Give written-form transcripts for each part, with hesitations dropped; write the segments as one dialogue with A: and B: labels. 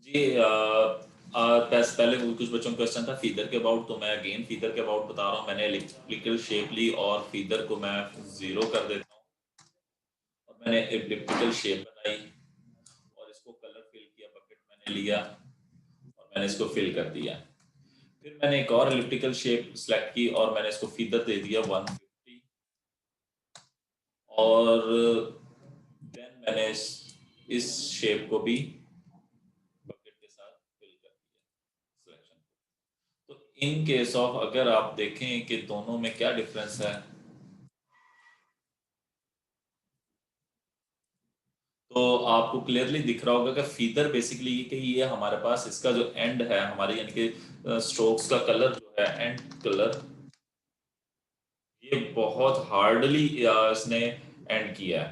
A: जी पहले कुछ बच्चों का क्वेश्चन था फीदर के अबाउट, तो मैं अगेन फीदर के अबाउट बता रहा हूँ। मैंने एलिप्टिकल शेप ली और फीदर को मैं 0 कर देता हूँ और मैंने एलिप्टिकल शेप बनाई और इसको कलर फिल किया, बकेट मैंने लिया और मैंने इसको फिल कर दिया। फिर मैंने एक और एलिप्टिकल शेप सेलेक्ट की और मैंने इसको फीदर दे दिया 150 और देन मैंने इस शेप को भी बकेट के साथ फिल कर दिया सिलेक्शन को। तो इन केस ऑफ अगर आप देखें कि दोनों में क्या डिफरेंस है, तो आपको क्लियरली दिख रहा होगा कि फीदर बेसिकली कि ये हमारे पास इसका जो एंड है हमारे यानी कि स्ट्रोक्स का कलर जो है एंड कलर, ये बहुत हार्डली इसने एंड किया है।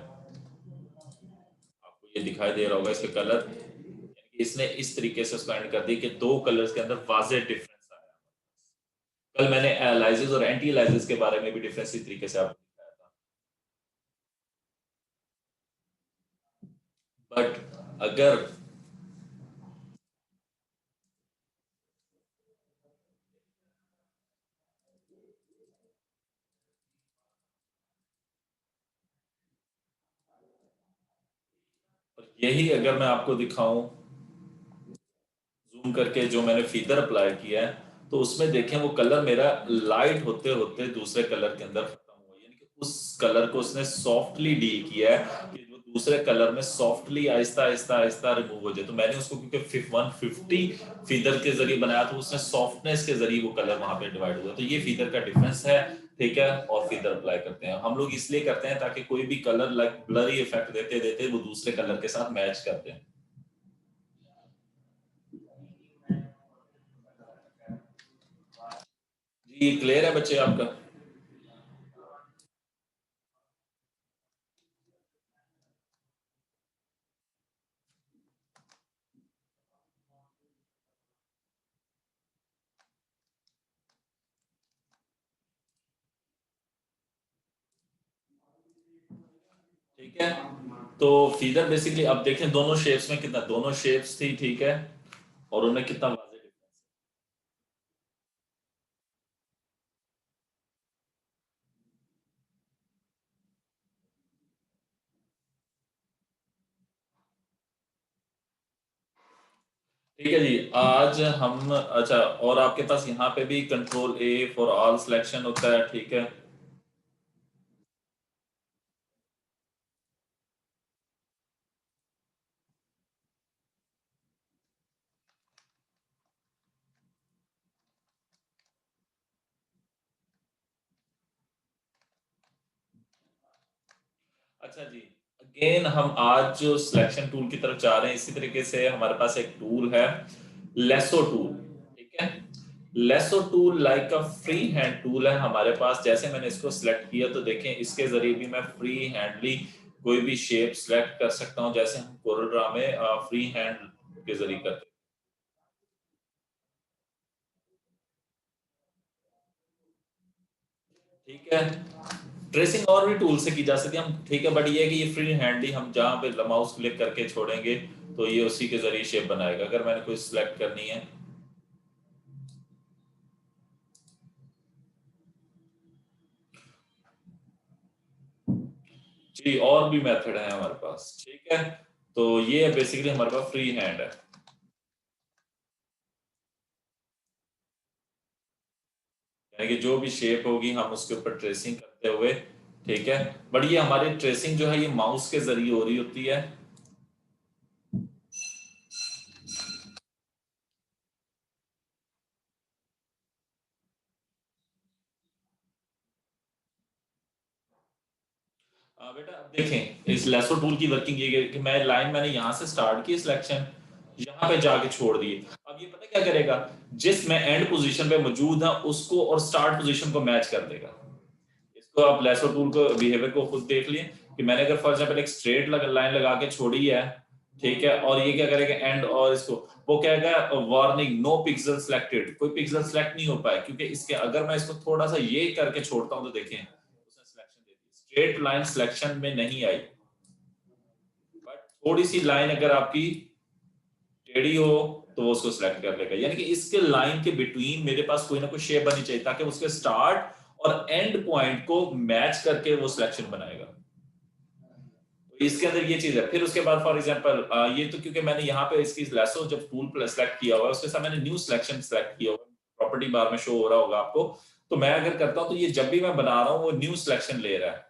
A: आपको ये दिखाई दे रहा होगा इसके कलर, यानी कि इसने इस तरीके से उसको एंड कर दिया कि दो कलर्स के अंदर वाज़ेह डिफरेंस आया। कल मैंने एलाइसिस और एंटी एलाइसिस के बारे में भी डिफरेंस इस तरीके से आपको दिखाया था। बट अगर यही अगर मैं आपको दिखाऊं जूम करके जो मैंने फीदर अप्लाई किया है, तो उसमें देखें वो कलर मेरा लाइट होते होते दूसरे कलर के अंदर खत्म हुआ, यानी कि उस कलर को उसने सॉफ्टली डील किया है कि जो दूसरे कलर में सॉफ्टली आहिस्ता आहिस्ता आहिस्ता रिमूव हो जाए। तो मैंने उसको क्योंकि 150 फीदर के जरिए बनाया, तो उसने सॉफ्टनेस के जरिए वो कलर वहां पे डिवाइड हुआ। तो ये फीदर का डिफरेंस है, ठीक है। और फीदर अप्लाई करते हैं हम लोग इसलिए करते हैं ताकि कोई भी कलर लाइक ब्लरी इफेक्ट देते देते वो दूसरे कलर के साथ मैच करते हैं। जी क्लियर है बच्चे आपका? ठीक है। तो फीदर बेसिकली अब देखें दोनों शेप्स में कितना, दोनों शेप्स थी, ठीक है, और उनमें कितना वाज़ेह डिफरेंस है। ठीक है जी, आज हम अच्छा, और आपके पास यहाँ पे भी control A for all selection होता है, ठीक है। अच्छा जी, अगेन हम आज जो सिलेक्शन टूल की तरफ जा रहे हैं, इसी तरीके से हमारे पास एक टूल है लेसो टूल, ठीक है। Lasso tool like a free hand tool है हमारे पास। जैसे मैंने इसको सिलेक्ट किया तो देखें इसके जरिए भी मैं फ्री हैंडली कोई भी शेप सिलेक्ट कर सकता हूं, जैसे हम कोरल ड्रा में फ्री हैंड के जरिए करते हैं, ठीक है। ट्रेसिंग और भी टूल से की जा सकती है हम, ठीक है, बट ये है कि ये फ्री हैंडली हम जहां पे माउस क्लिक करके छोड़ेंगे तो ये उसी के जरिए शेप बनाएगा। अगर मैंने कोई सिलेक्ट करनी है, जी और भी मेथड है हमारे पास, ठीक है। तो ये बेसिकली हमारे पास फ्री हैंड है, यानी कि जो भी शेप होगी हम उसके ऊपर ट्रेसिंग करते हुए, ठीक है। बट ये हमारी ट्रेसिंग जो है ये माउस के जरिए हो रही होती है। बेटा अब देखें इस लेसो टूल की वर्किंग ये है कि मैं लाइन मैंने यहाँ से स्टार्ट की सिलेक्शन, यहाँ पे जाके छोड़ दिए। अब ये पता क्या करेगा, जिस मैं एंड पोजीशन पे मौजूद है उसको और स्टार्ट पोजीशन को मैच कर देगा। इसको आप लेसो टूल को बिहेवियर को खुद देख लिए कि मैंने अगर फॉर एग्जांपल एक स्ट्रेट लाइन लगा के छोड़ी है, ठीक है, और ये क्या करेगा एंड, और इसको वो कहेगा वार्निंग नो पिक्सल सिलेक्टेड, कोई पिक्सल सिलेक्ट नहीं हो पाया, क्योंकि इसके अगर मैं इसको थोड़ा सा ये करके छोड़ता हूं तो देखें उसने सिलेक्शन दे दी, स्ट्रेट लाइन सिलेक्शन में नहीं आई, बट थोड़ी सी लाइन अगर आपकी टेढ़ी हो तो वो उसको सिलेक्ट कर लेगा, यानी कि इसके लाइन के बिटवीन मेरे पास कोई ना कोई शेप बननी चाहिए ताकि उसके स्टार्ट और एंड पॉइंट को मैच करके वो सिलेक्शन बनाएगा। तो इसके अंदर ये चीज है। फिर उसके बाद फॉर एग्जांपल ये तो क्योंकि मैंने यहाँ पे इसकी लेसो जब टूल पर सेलेक्ट किया हुआ है उसके साथ मैंने न्यू सिलेक्शन सेलेक्ट किया हुआ है, प्रॉपर्टी बार में शो हो रहा होगा आपको। तो मैं अगर करता हूँ तो ये जब भी मैं बना रहा हूँ वो न्यू सिलेक्शन ले रहा है।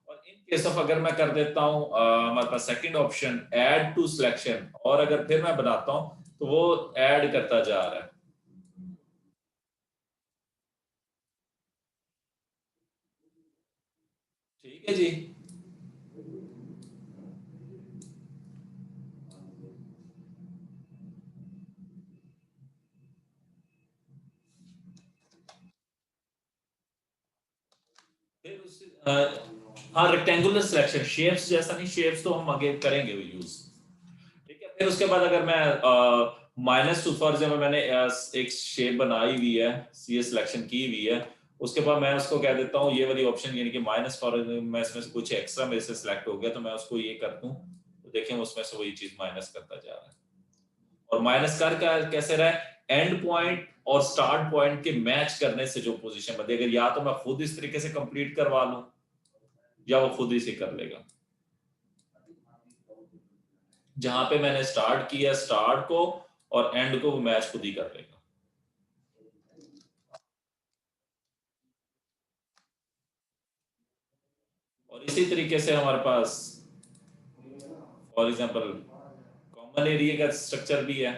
A: और इन केस ऑफ अगर मैं कर देता हूँ हमारे पास second option add to selection, और अगर फिर मैं बनाता हूँ तो वो ऐड करता जा रहा है। ठीक है जी। फिर उससे हाँ रेक्टेंगुलर सिलेक्शन, शेप्स जैसा नहीं, शेप्स तो हम आगे करेंगे यूज। ठीक है। फिर उसके बाद अगर मैं माइनस टू फॉर एग्जाम्पल मैंने एक शेप बनाई हुई है, सी सिलेक्शन की हुई है, उसके बाद मैं उसको कह देता हूँ ये वाली ऑप्शन, यानी कि माइनस फॉर मैं इसमें से कुछ एक्स्ट्रा मेरे से सिलेक्ट हो गया तो मैं उसको ये कर दूं तो देखें उसमें से वही चीज माइनस करता जा रहा है। और माइनस कर का कैसे रहा है, एंड पॉइंट और स्टार्ट पॉइंट के मैच करने से जो पोजीशन बनती है, अगर या तो मैं खुद इस तरीके से कंप्लीट करवा लूं या वो खुद ही से कर लेगा। जहां पे मैंने स्टार्ट किया स्टार्ट को और एंड को वो मैच खुद ही कर लेगा। और इसी तरीके से हमारे पास फॉर एग्जांपल कॉमन एरिया का स्ट्रक्चर भी है।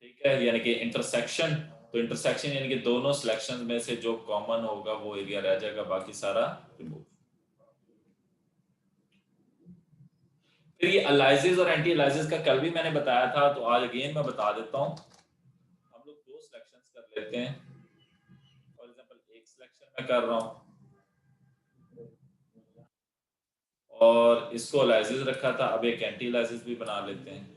A: ठीक है, यानी कि इंटरसेक्शन, तो इंटरसेक्शन यानी कि दोनों सिलेक्शन में से जो कॉमन होगा वो एरिया रह जाएगा, बाकी सारा रिमूव। फिर ये अलाइसिस और एंटी अलाइसिस का कल भी मैंने बताया था, तो आज अगेन मैं बता देता हूँ। हम लोग दो सिलेक्शंस कर लेते हैं। फॉर एग्जांपल एक सिलेक्शन मैं कर रहा हूँ और इसको अलाइसिस रखा था, अब एक एंटी अलाइसिस भी बना लेते हैं।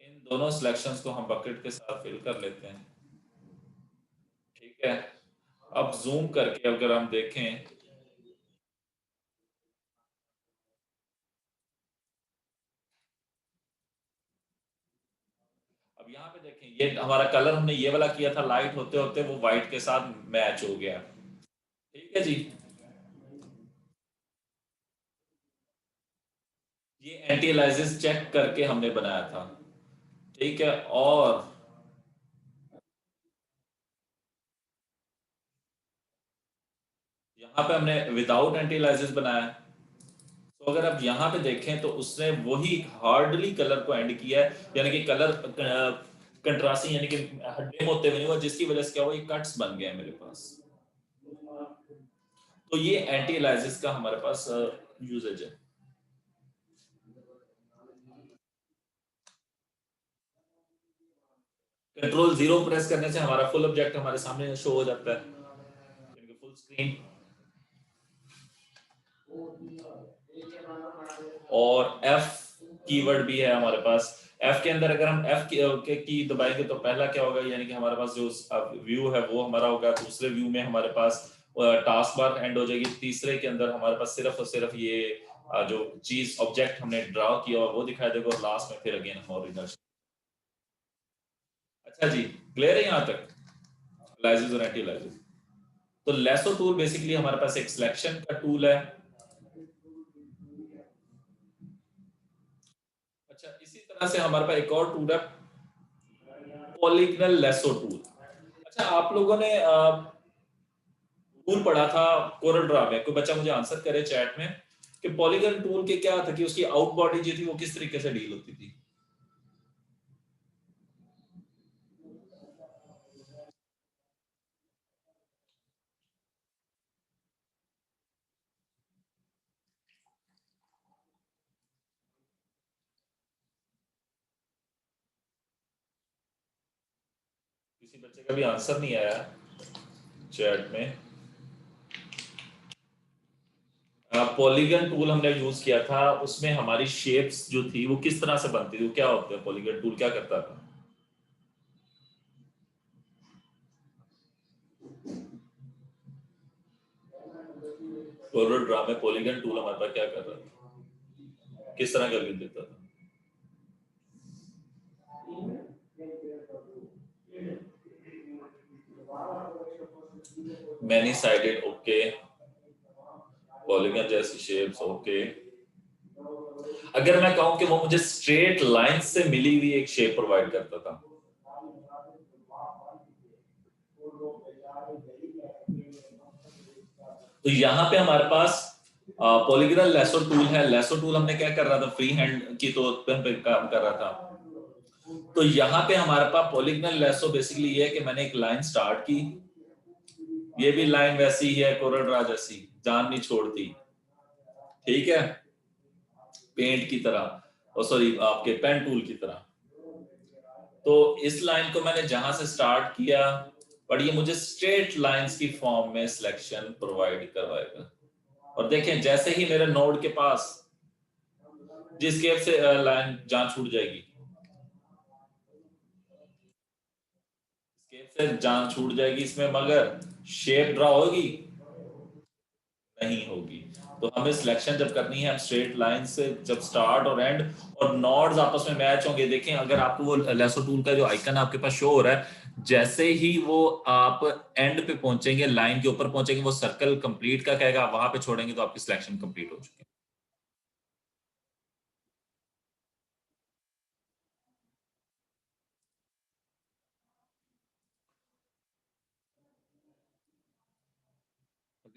A: इन दोनों सिलेक्शंस को हम बकेट के साथ फिल कर लेते हैं। ठीक है। अब जूम करके अगर हम देखें, अब यहाँ पे देखें ये हमारा कलर हमने ये वाला किया था, लाइट होते होते वो व्हाइट के साथ मैच हो गया। ठीक है जी। ये एंटी एलाइसिस चेक करके हमने बनाया था। ठीक है। और यहाँ पे हमने विदाउट एंटी एलाइसिस बनाया है। तो अगर आप यहाँ पे देखें तो उसने वही हार्डली कलर को एंड किया है, यानी कि कलर कंट्रास्टिंग, यानी कि डिम होते हुए नहीं हुआ, जिसकी वजह से क्या हुआ, ये कट्स बन गए मेरे पास। तो ये एंटी एलाइसिस का हमारे पास यूजेज है। कंट्रोल जीरो प्रेस करने से हमारा फुल ऑब्जेक्ट हमारे सामने शो हो जाता है, फुल स्क्रीन। और एफ कीवर्ड भी है हमारे पास। एफ के अंदर अगर हम एफ की दबाएंगे तो पहला क्या होगा, यानी कि हमारे पास जो व्यू है वो हमारा होगा। दूसरे व्यू में हमारे पास टास्क बार एंड हो जाएगी। तीसरे के अंदर हमारे पास सिर्फ और सिर्फ ये जो चीज ऑब्जेक्ट हमने ड्रॉ किया हुआ वो दिखाई देगा, और लास्ट में फिर अगेन हम ओरिजिनल। अच्छा जी, क्लियर है यहाँ तक लाइसिस और एंटी लाइसिस। तो लेसो टूल बेसिकली हमारे पास एक सिलेक्शन का टूल है। अच्छा, इसी तरह से हमारे पास एक और टूल है, पॉलीगनल लेसो टूल। अच्छा, आप लोगों ने टूल पढ़ा था कोरल ड्रा में, कोई बच्चा मुझे आंसर करे चैट में कि पॉलीगन टूल के क्या था, कि उसकी आउट बॉडी जो थी वो किस तरीके से डील होती थी। किसी बच्चे का भी आंसर नहीं आया चैट में। पॉलीगन टूल हमने यूज किया था, उसमें हमारी शेप्स जो थी वो किस तरह से बनती थी, वो क्या होता है, पॉलीगन टूल क्या करता था। कोरल ड्रा में पॉलीगन टूल हमारे पास क्या कर रहा था। किस तरह करके देता था? मैनी साइडेड, ओके, पॉलीगन जैसी शेप्स, ओके। अगर मैं कहूं कि वो मुझे स्ट्रेट लाइन से मिली हुई एक शेप प्रोवाइड करता था, तो यहाँ पे हमारे पास पॉलीगनल लैसो टूल है। लैसो टूल हमने क्या कर रहा था, फ्री हैंड की तौर पे काम कर रहा था। तो यहाँ पे हमारे पास पॉलीगनल लैसो बेसिकली ये है कि मैंने एक लाइन स्टार्ट की, ये भी लाइन वैसी ही है कोरल ड्रा जैसी, जान नहीं छोड़ती, ठीक है, पेंट की तरह, और सॉरी आपके पेन टूल की तरह। तो इस लाइन को मैंने जहां से स्टार्ट किया, बट ये मुझे स्ट्रेट लाइंस की फॉर्म में सिलेक्शन प्रोवाइड करवाएगा। और देखें जैसे ही मेरे नोड के पास जिस गैप से लाइन जान छूट जाएगी, स्केप से जान छूट जाएगी इसमें, मगर शेप ड्रा होगी नहीं होगी। तो हमें सिलेक्शन जब करनी है, हम स्ट्रेट लाइन से जब स्टार्ट और एंड और नॉड्स आपस में मैच होंगे। देखें अगर आपको वो लेसो टूल का जो आइकन आपके पास शो हो रहा है, जैसे ही वो आप एंड पे पहुंचेंगे, लाइन के ऊपर पहुंचेंगे, वो सर्कल कंप्लीट का कहेगा, आप वहां पे छोड़ेंगे तो आपकी सिलेक्शन कंप्लीट हो चुकी है।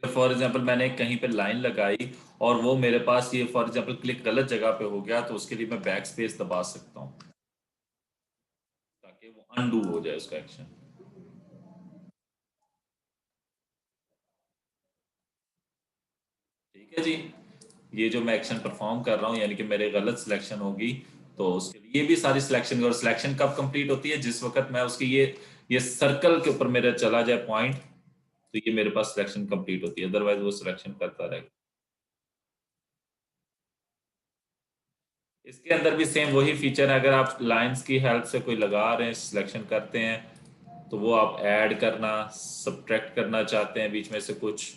A: फॉर एग्जाम्पल मैंने कहीं पे लाइन लगाई और वो मेरे पास ये फॉर एग्जाम्पल क्लिक गलत जगह पे हो गया, तो उसके लिए मैं बैक स्पेस दबा सकता हूँ ताकि वो अनडू हो जाए उसका एक्शन। ठीक है जी, ये जो मैं एक्शन परफॉर्म कर रहा हूँ यानी कि मेरे गलत सिलेक्शन होगी, तो उसके लिए भी सारी सिलेक्शन, और सिलेक्शन कब कंप्लीट होती है, जिस वक्त मैं उसकी ये सर्कल के ऊपर मेरा चला जाए पॉइंट, तो ये मेरे पास सिलेक्शन कंप्लीट होती है, अदरवाइज वो सिलेक्शन करता रहेगा। इसके अंदर भी सेम वही फीचर है, अगर आप लाइंस की हेल्प से कोई लगा रहे हैं, सिलेक्शन करते हैं, तो वो आप ऐड करना सब्ट्रैक्ट करना चाहते हैं बीच में से कुछ,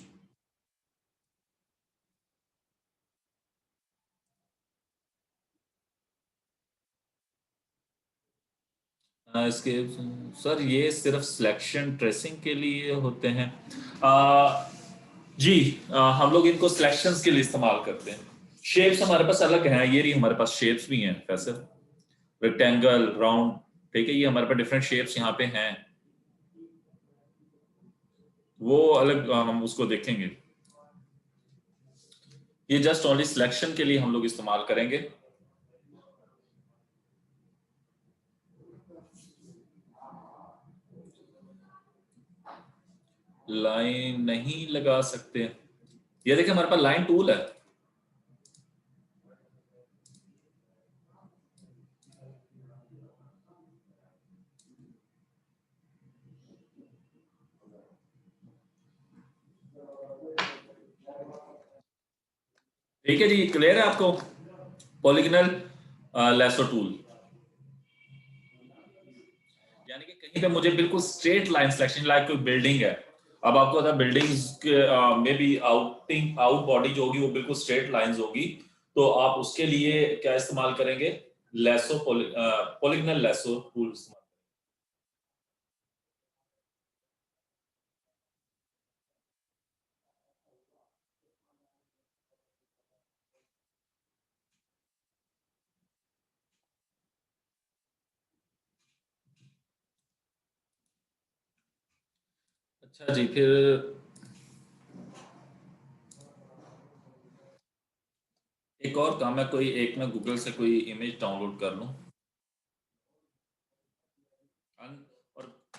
A: इसके सर ये सिर्फ सिलेक्शन ट्रेसिंग के लिए होते हैं। आ, जी, हम लोग इनको सिलेक्शंस के लिए इस्तेमाल करते हैं। शेप्स हमारे पास अलग हैं, ये रही हमारे पास शेप्स भी हैं वैसे, रेक्टेंगल, राउंड, ठीक है, ये हमारे पास डिफरेंट शेप्स यहाँ पे हैं, वो अलग हम उसको देखेंगे। ये जस्ट ओनली सिलेक्शन के लिए हम लोग इस्तेमाल करेंगे। लाइन नहीं लगा सकते, ये देखिए हमारे पास लाइन टूल है। ठीक है जी, क्लियर है आपको पॉलीगनल लैसो टूल, यानी कि कहीं पे मुझे बिल्कुल स्ट्रेट लाइन सिलेक्शन, लाइक कोई बिल्डिंग है, अब आपको पता है बिल्डिंग्स में भी आउट बॉडी जो होगी वो बिल्कुल स्ट्रेट लाइंस होगी, तो आप उसके लिए क्या इस्तेमाल करेंगे, लैसो पॉलीगनल लैसो टूल इस्तेमाल। अच्छा जी, फिर एक और काम है, कोई एक मैं गूगल से कोई इमेज डाउनलोड कर लूँ,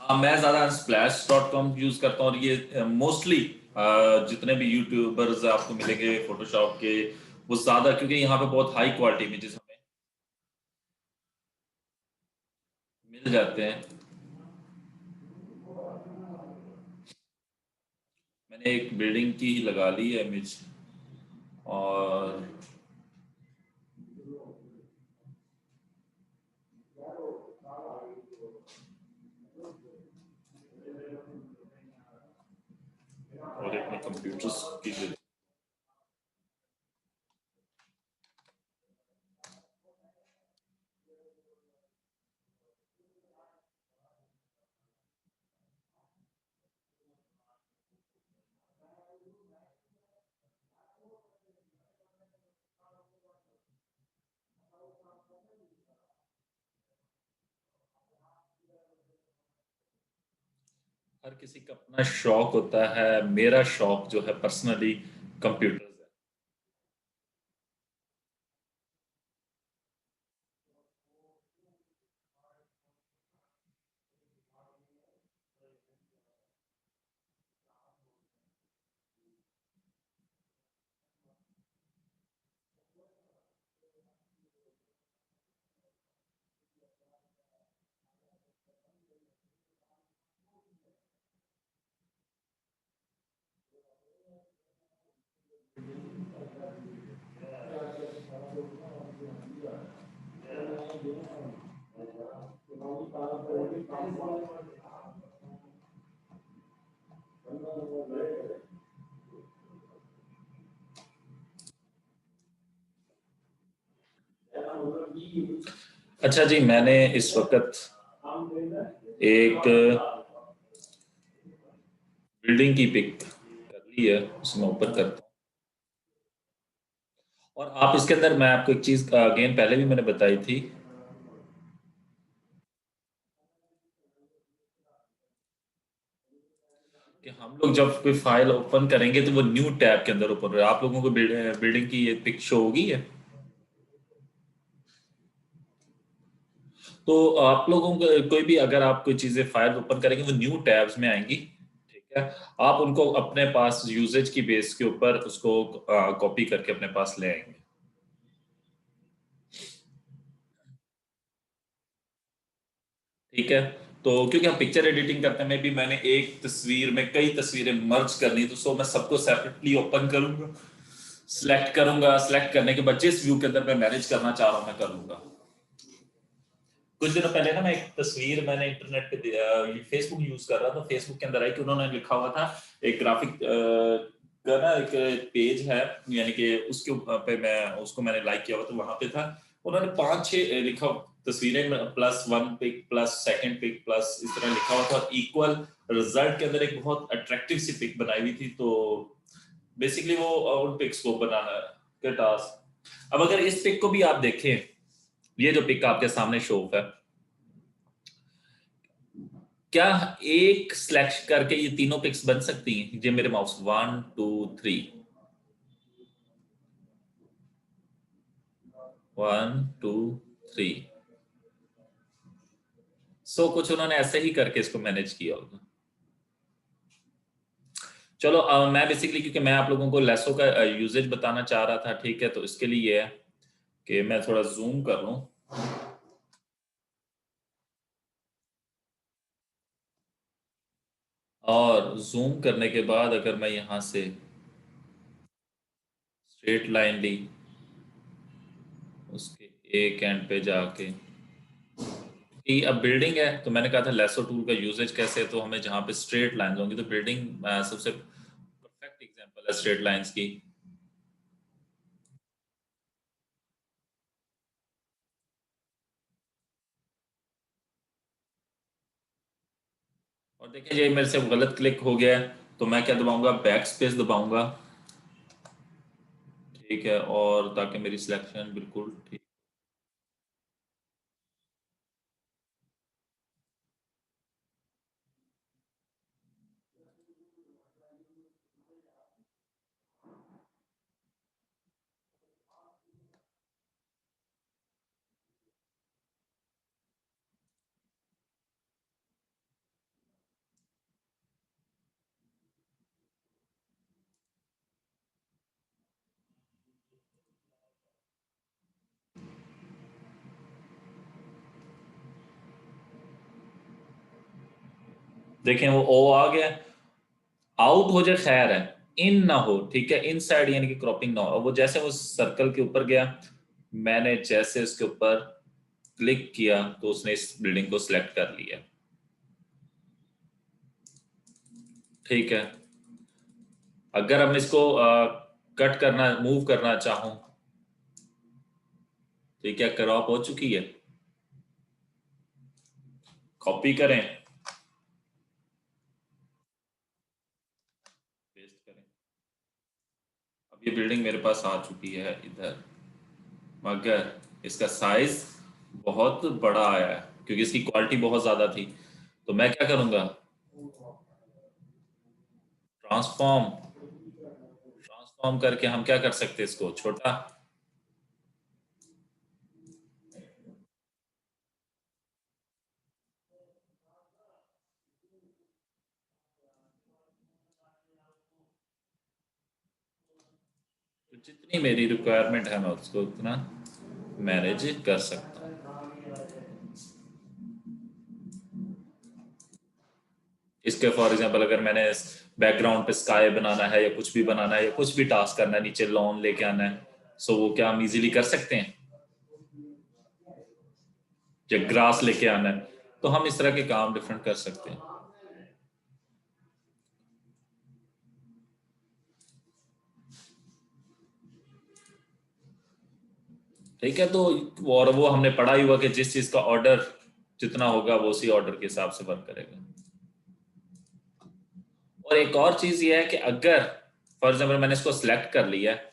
A: और मैं ज़्यादा splash.com यूज़ करता हूँ, और ये मोस्टली जितने भी यूट्यूबर्स आपको मिलेंगे फोटोशॉप के, वो ज़्यादा, क्योंकि यहाँ पे बहुत हाई क्वालिटी इमेजेस हमें मिल जाते हैं। मैंने एक बिल्डिंग की लगा ली है इमेज, और एक मैं कंप्यूटर की हर किसी का अपना शौक होता है। मेरा शौक जो है पर्सनली कंप्यूटर्स है। अच्छा जी, मैंने इस वक्त एक बिल्डिंग की पिक कर ली है, उसे मैं ऊपर करता हूँ। और आप इसके अंदर, मैं आपको एक चीज अगेन पहले भी मैंने बताई थी कि हम लोग जब कोई फाइल ओपन करेंगे तो वो न्यू टैब के अंदर ओपन होगा। आप लोगों को बिल्डिंग की ये पिक शो होगी है। तो आप लोगों को कोई भी, अगर आप कोई चीजें फाइल ओपन करेंगे वो न्यू टैब्स में आएंगी। ठीक है। आप उनको अपने पास यूजेज की बेस के ऊपर उसको कॉपी करके अपने पास ले आएंगे। ठीक है। तो क्योंकि हम पिक्चर एडिटिंग करते में भी मैंने एक तस्वीर में कई तस्वीरें मर्ज करनी, तो सो मैं सबको सेपरेटली ओपन करूंगा, सिलेक्ट करूंगा, सिलेक्ट करने के बाद जिस व्यू के अंदर मैं मैनेज करना चाह रहा हूं मैं कर लूंगा। कुछ दिनों पहले ना मैं एक तस्वीर मैंने इंटरनेट पे फेसबुक यूज कर रहा था, फेसबुक के अंदर आई कि उन्होंने लिखा हुआ था एक ग्राफिक का ना एक पेज है, यानी कि उसके पे मैं उसको मैंने लाइक किया हुआ तो वहां पे था। उन्होंने पांच छह लिखा तस्वीरें plus one pic plus second pic plus इस तरह लिखा हुआ था, और इक्वल रिजल्ट के अंदर एक बहुत अट्रैक्टिव सी पिक बनाई हुई थी। तो बेसिकली वो उन पिक्स को बनाना के टास्क। अब अगर इस पिक को भी आप देखें, ये जो पिक आपके सामने शो है, क्या एक सिलेक्ट करके ये तीनों पिक्स बन सकती हैं? ये मेरे माउस 1 2 3, 1 2 3। सो कुछ उन्होंने ऐसे ही करके इसको मैनेज किया होगा। चलो मैं बेसिकली, क्योंकि मैं आप लोगों को लेसो का यूजेज बताना चाह रहा था, ठीक है, तो इसके लिए ये है कि मैं थोड़ा जूम कर लूं। और जूम करने के बाद अगर मैं यहां से स्ट्रेट लाइन ली, उसके एक एंड पे जाके कि अब बिल्डिंग है, तो मैंने कहा था लेसो टूल का यूजेज कैसे है, तो हमें जहां पे स्ट्रेट लाइन होंगी, तो बिल्डिंग सबसे परफेक्ट एग्जांपल है स्ट्रेट लाइंस की। और देखिए ये मेरे से गलत क्लिक हो गया है, तो मैं क्या दबाऊंगा, बैक स्पेस दबाऊंगा। ठीक है, और ताकि मेरी सिलेक्शन बिल्कुल ठीक। देखें वो ओ आ गया। आउट हो जाए खैर है, इन ना हो, ठीक है, इन साइड यानी कि क्रॉपिंग ना हो। वो जैसे वो सर्कल के ऊपर गया, मैंने जैसे उसके ऊपर क्लिक किया तो उसने इस बिल्डिंग को सिलेक्ट कर लिया। ठीक है। अगर हम इसको कट करना, मूव करना चाहूं, ठीक है, क्रॉप हो चुकी है। कॉपी करें, पेस्ट करें। अब ये बिल्डिंग मेरे पास आ चुकी है इधर, मगर इसका साइज बहुत बड़ा आया है क्योंकि इसकी क्वालिटी बहुत ज्यादा थी। तो मैं क्या करूंगा, ट्रांसफॉर्म ट्रांसफॉर्म करके हम क्या कर सकते हैं, इसको छोटा। तो जितनी मेरी रिक्वायरमेंट है मैं उसको उतना मैनेज कर सकता हूँ। इसके फॉर एग्जांपल अगर मैंने बैकग्राउंड पे स्काई बनाना है या कुछ भी बनाना है या कुछ भी टास्क करना है, नीचे लॉन लेके आना है, सो वो क्या हम इजीली कर सकते हैं। या ग्रास लेके आना है, तो हम इस तरह के काम डिफरेंट कर सकते हैं। ठीक है, तो और वो हमने पढ़ा ही हुआ कि जिस चीज का ऑर्डर जितना होगा वो उसी ऑर्डर के हिसाब से वर्क करेगा। और एक और चीज ये है कि अगर फॉर एग्जाम्पल मैंने इसको सिलेक्ट कर लिया है,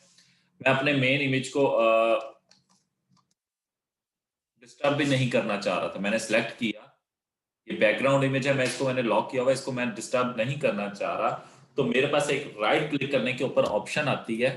A: मैं अपने मेन इमेज को डिस्टर्ब भी नहीं करना चाह रहा था, मैंने सेलेक्ट किया, ये बैकग्राउंड इमेज है, मैं इसको मैंने लॉक किया हुआ, इसको मैं डिस्टर्ब नहीं करना चाह रहा, तो मेरे पास एक राइट क्लिक करने के ऊपर ऑप्शन आती है।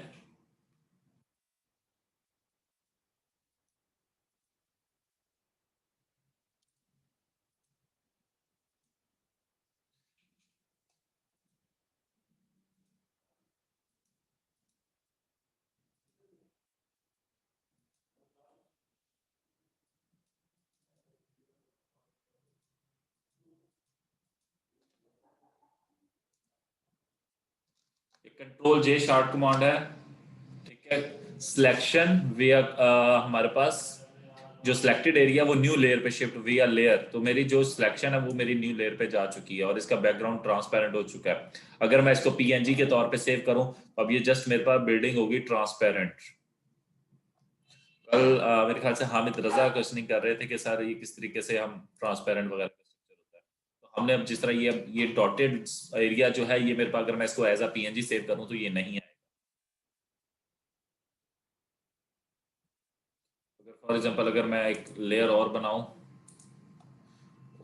A: कंट्रोल जे शार्ट कमांड है। ठीक है, सिलेक्शन वी हमारे पास जो सिलेक्टेड एरिया वो न्यू लेयर पे शिफ्ट वी आर लेयर, तो मेरी जो सिलेक्शन है वो मेरी न्यू लेयर पे जा चुकी है और इसका बैकग्राउंड ट्रांसपेरेंट हो चुका है। अगर मैं इसको पीएनजी के तौर पे सेव करूं तो अब ये जस्ट मेरे पास बिल्डिंग होगी ट्रांसपेरेंट। कल मेरे ख्याल से हामिद रजा क्वेश्चनिंग कर रहे थे कि सर ये किस तरीके से हम ट्रांसपेरेंट वगैरह का स्ट्रक्चर होता है। तो हमने अब जिस तरह ये डॉटेड एरिया जो है ये मेरे पास, अगर मैं इसको एज अ पीएनजी सेव करूं तो ये नहीं है। अगर फॉर एग्जांपल अगर मैं एक लेयर और बनाऊं,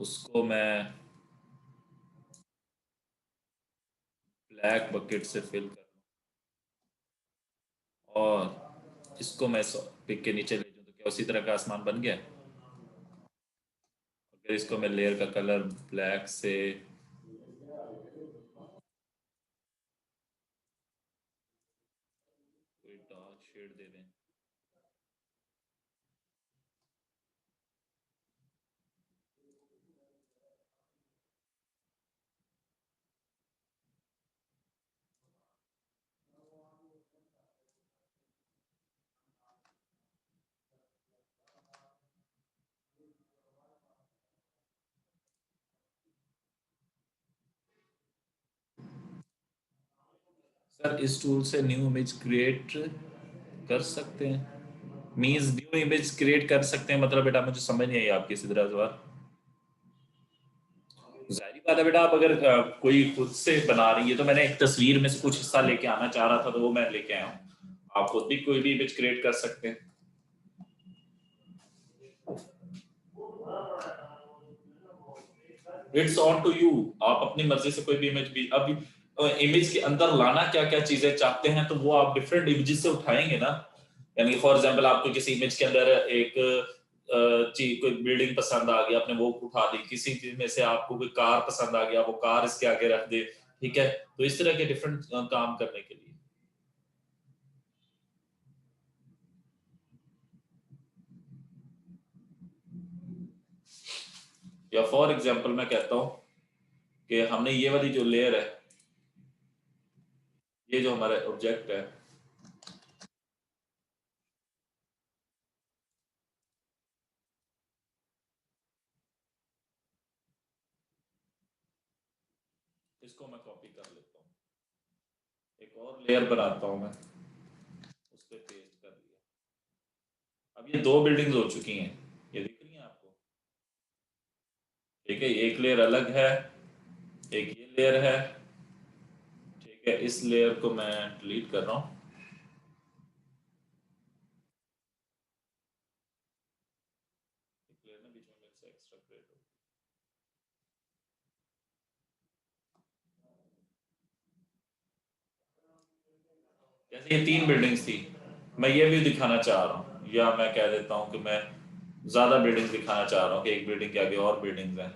A: उसको मैं ब्लैक बकेट से फिल कर लूं और इसको मैं पिक के नीचे ले जाऊं, तो क्या उसी तरह का आसमान बन गया। अगर इसको मैं लेयर का कलर ब्लैक से कोई डार्क शेड दे दें। सर इस टूल से न्यू इमेज क्रिएट कर सकते हैं, मीन्स न्यू इमेज क्रिएट कर सकते हैं मतलब बेटा मुझे समझ नहीं आई आपकी सीधा सवाल। जाहिर बात है बेटा, आप अगर कोई खुद से बना रही है तो मैंने एक तस्वीर में से कुछ हिस्सा लेके आना चाह रहा था तो वो मैं लेके आया हूँ। आप खुद भी कोई भी इमेज क्रिएट कर सकते हैं। इट्स ऑन टू यू, आप अपनी मर्जी से कोई भी इमेज भी अभी इमेज के अंदर लाना क्या क्या चीजें चाहते हैं तो वो आप डिफरेंट इमेजेस से उठाएंगे ना। यानी फॉर एग्जांपल आपको किसी इमेज के अंदर एक चीज कोई बिल्डिंग पसंद आ गई, आपने वो उठा दी, किसी चीज में से आपको कोई कार पसंद आ गया वो कार इसके आगे रख दे। ठीक है, तो इस तरह के डिफरेंट काम करने के लिए। या फॉर एग्जांपल मैं कहता हूँ कि हमने ये वाली जो लेयर है, ये जो हमारा ऑब्जेक्ट है, इसको मैं कॉपी कर लेता हूँ, एक और लेयर बनाता हूँ मैं, उस पर पेस्ट कर दिया। अब ये दो बिल्डिंग्स हो चुकी हैं, ये दिख रही हैं आपको। ठीक है, एक लेयर अलग है, एक ये लेयर है। ठीक है, इस लेयर को मैं डिलीट कर रहा हूँ। एक लेयर ना बीच में मेरे से एक्स्ट्रा क्रिएट हो गई। जैसे ये 3 बिल्डिंग्स थी, मैं ये व्यू दिखाना चाह रहा हूँ, या मैं कह देता हूँ कि मैं ज्यादा बिल्डिंग्स दिखाना चाह रहा हूँ कि एक बिल्डिंग के आगे और बिल्डिंग्स हैं,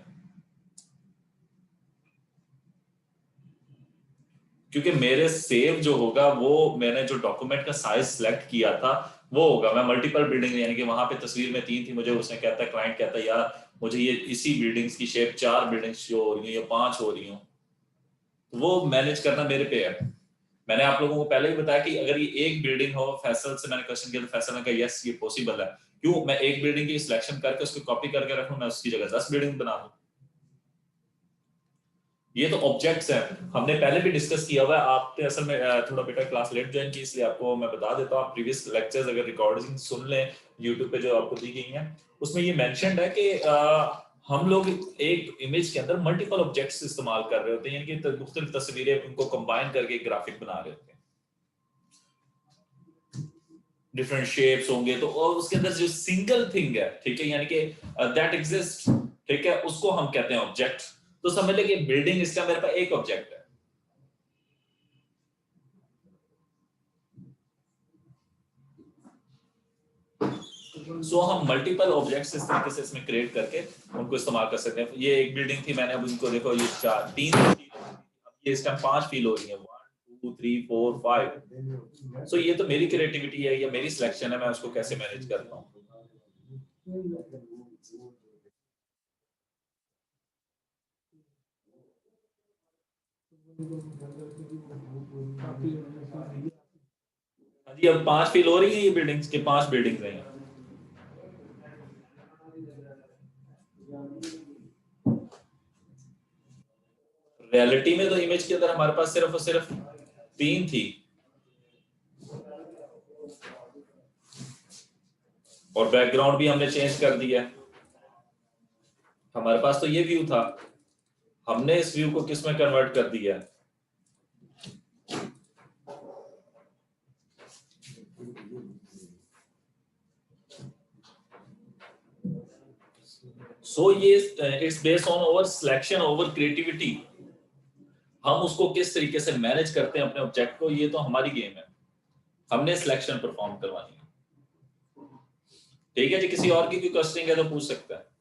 A: क्योंकि मेरे सेव जो होगा वो मैंने जो डॉक्यूमेंट का साइज सेलेक्ट किया था वो होगा। मैं मल्टीपल बिल्डिंग, यानी कि वहां पे तस्वीर में 3 थी, मुझे उसने कहता है, क्लाइंट कहता है यार मुझे ये इसी बिल्डिंग्स की शेप 4 बिल्डिंग्स शो हो रही है या 5 हो रही हो, तो वो मैनेज करना मेरे पे है। मैंने आप लोगों को पहले ही बताया कि अगर ये एक बिल्डिंग हो, फैसल से मैंने क्वेश्चन किया तो फैसल ने कहा यस ये पॉसिबल है। क्यों मैं एक बिल्डिंग की सिलेक्शन करके उसको कॉपी करके रखूं, मैं उसकी जगह 10 बिल्डिंग बना दूं। ये तो ऑब्जेक्ट्स हैं, हमने पहले भी डिस्कस किया हुआ है। आपने असल में थोड़ा बेटा क्लास लेट ज्वाइन की, इसलिए आपको मैं बता देता हूँ। आप प्रीवियस लेक्चर्स अगर रिकॉर्डिंग सुन लें यूट्यूब पे जो आपको दी गई हैं, उसमें ये मेंशन्ड है कि हम लोग एक इमेज के अंदर मल्टीपल ऑब्जेक्ट्स इस्तेमाल कर रहे होते हैं, यानी कि मुख्तलिफ तस्वीरें उनको कंबाइन करके एक ग्राफिक बना रहे होते हैं। डिफरेंट शेप्स होंगे तो, और उसके अंदर जो सिंगल थिंग है, ठीक है, यानी कि दैट एग्जिस्ट, ठीक है, उसको हम कहते हैं ऑब्जेक्ट। तो समझ ले कि बिल्डिंग इसका मेरे पास एक ऑब्जेक्ट है। सो हम मल्टीपल ऑब्जेक्ट्स इस तरीके से इसमें क्रिएट करके उनको इस्तेमाल कर सकते हैं। ये एक बिल्डिंग थी, मैंने अब इनको देखो ये 4 3 अब ये इस टाइम 5 फील हो रही है, 1 2 3 4 5। सो ये तो मेरी क्रिएटिविटी है या मेरी सिलेक्शन है, मैं उसको कैसे मैनेज करता हूँ। हाँ जी, अब 5 फील हो रही है ये बिल्डिंग्स के, 5 बिल्डिंग्स हैं। रियलिटी में तो इमेज के अंदर हमारे पास सिर्फ और सिर्फ 3 थी, और बैकग्राउंड भी हमने चेंज कर दिया। हमारे पास तो ये व्यू था, हमने इस व्यू को किस में कन्वर्ट कर दिया। सो ये it's based on over selection over creativity. हम उसको किस तरीके से मैनेज करते हैं अपने ऑब्जेक्ट को, ये तो हमारी गेम है, हमने सिलेक्शन परफॉर्म करवानी है। ठीक है जी, किसी और की कोई क्वेश्चन है तो पूछ सकता है।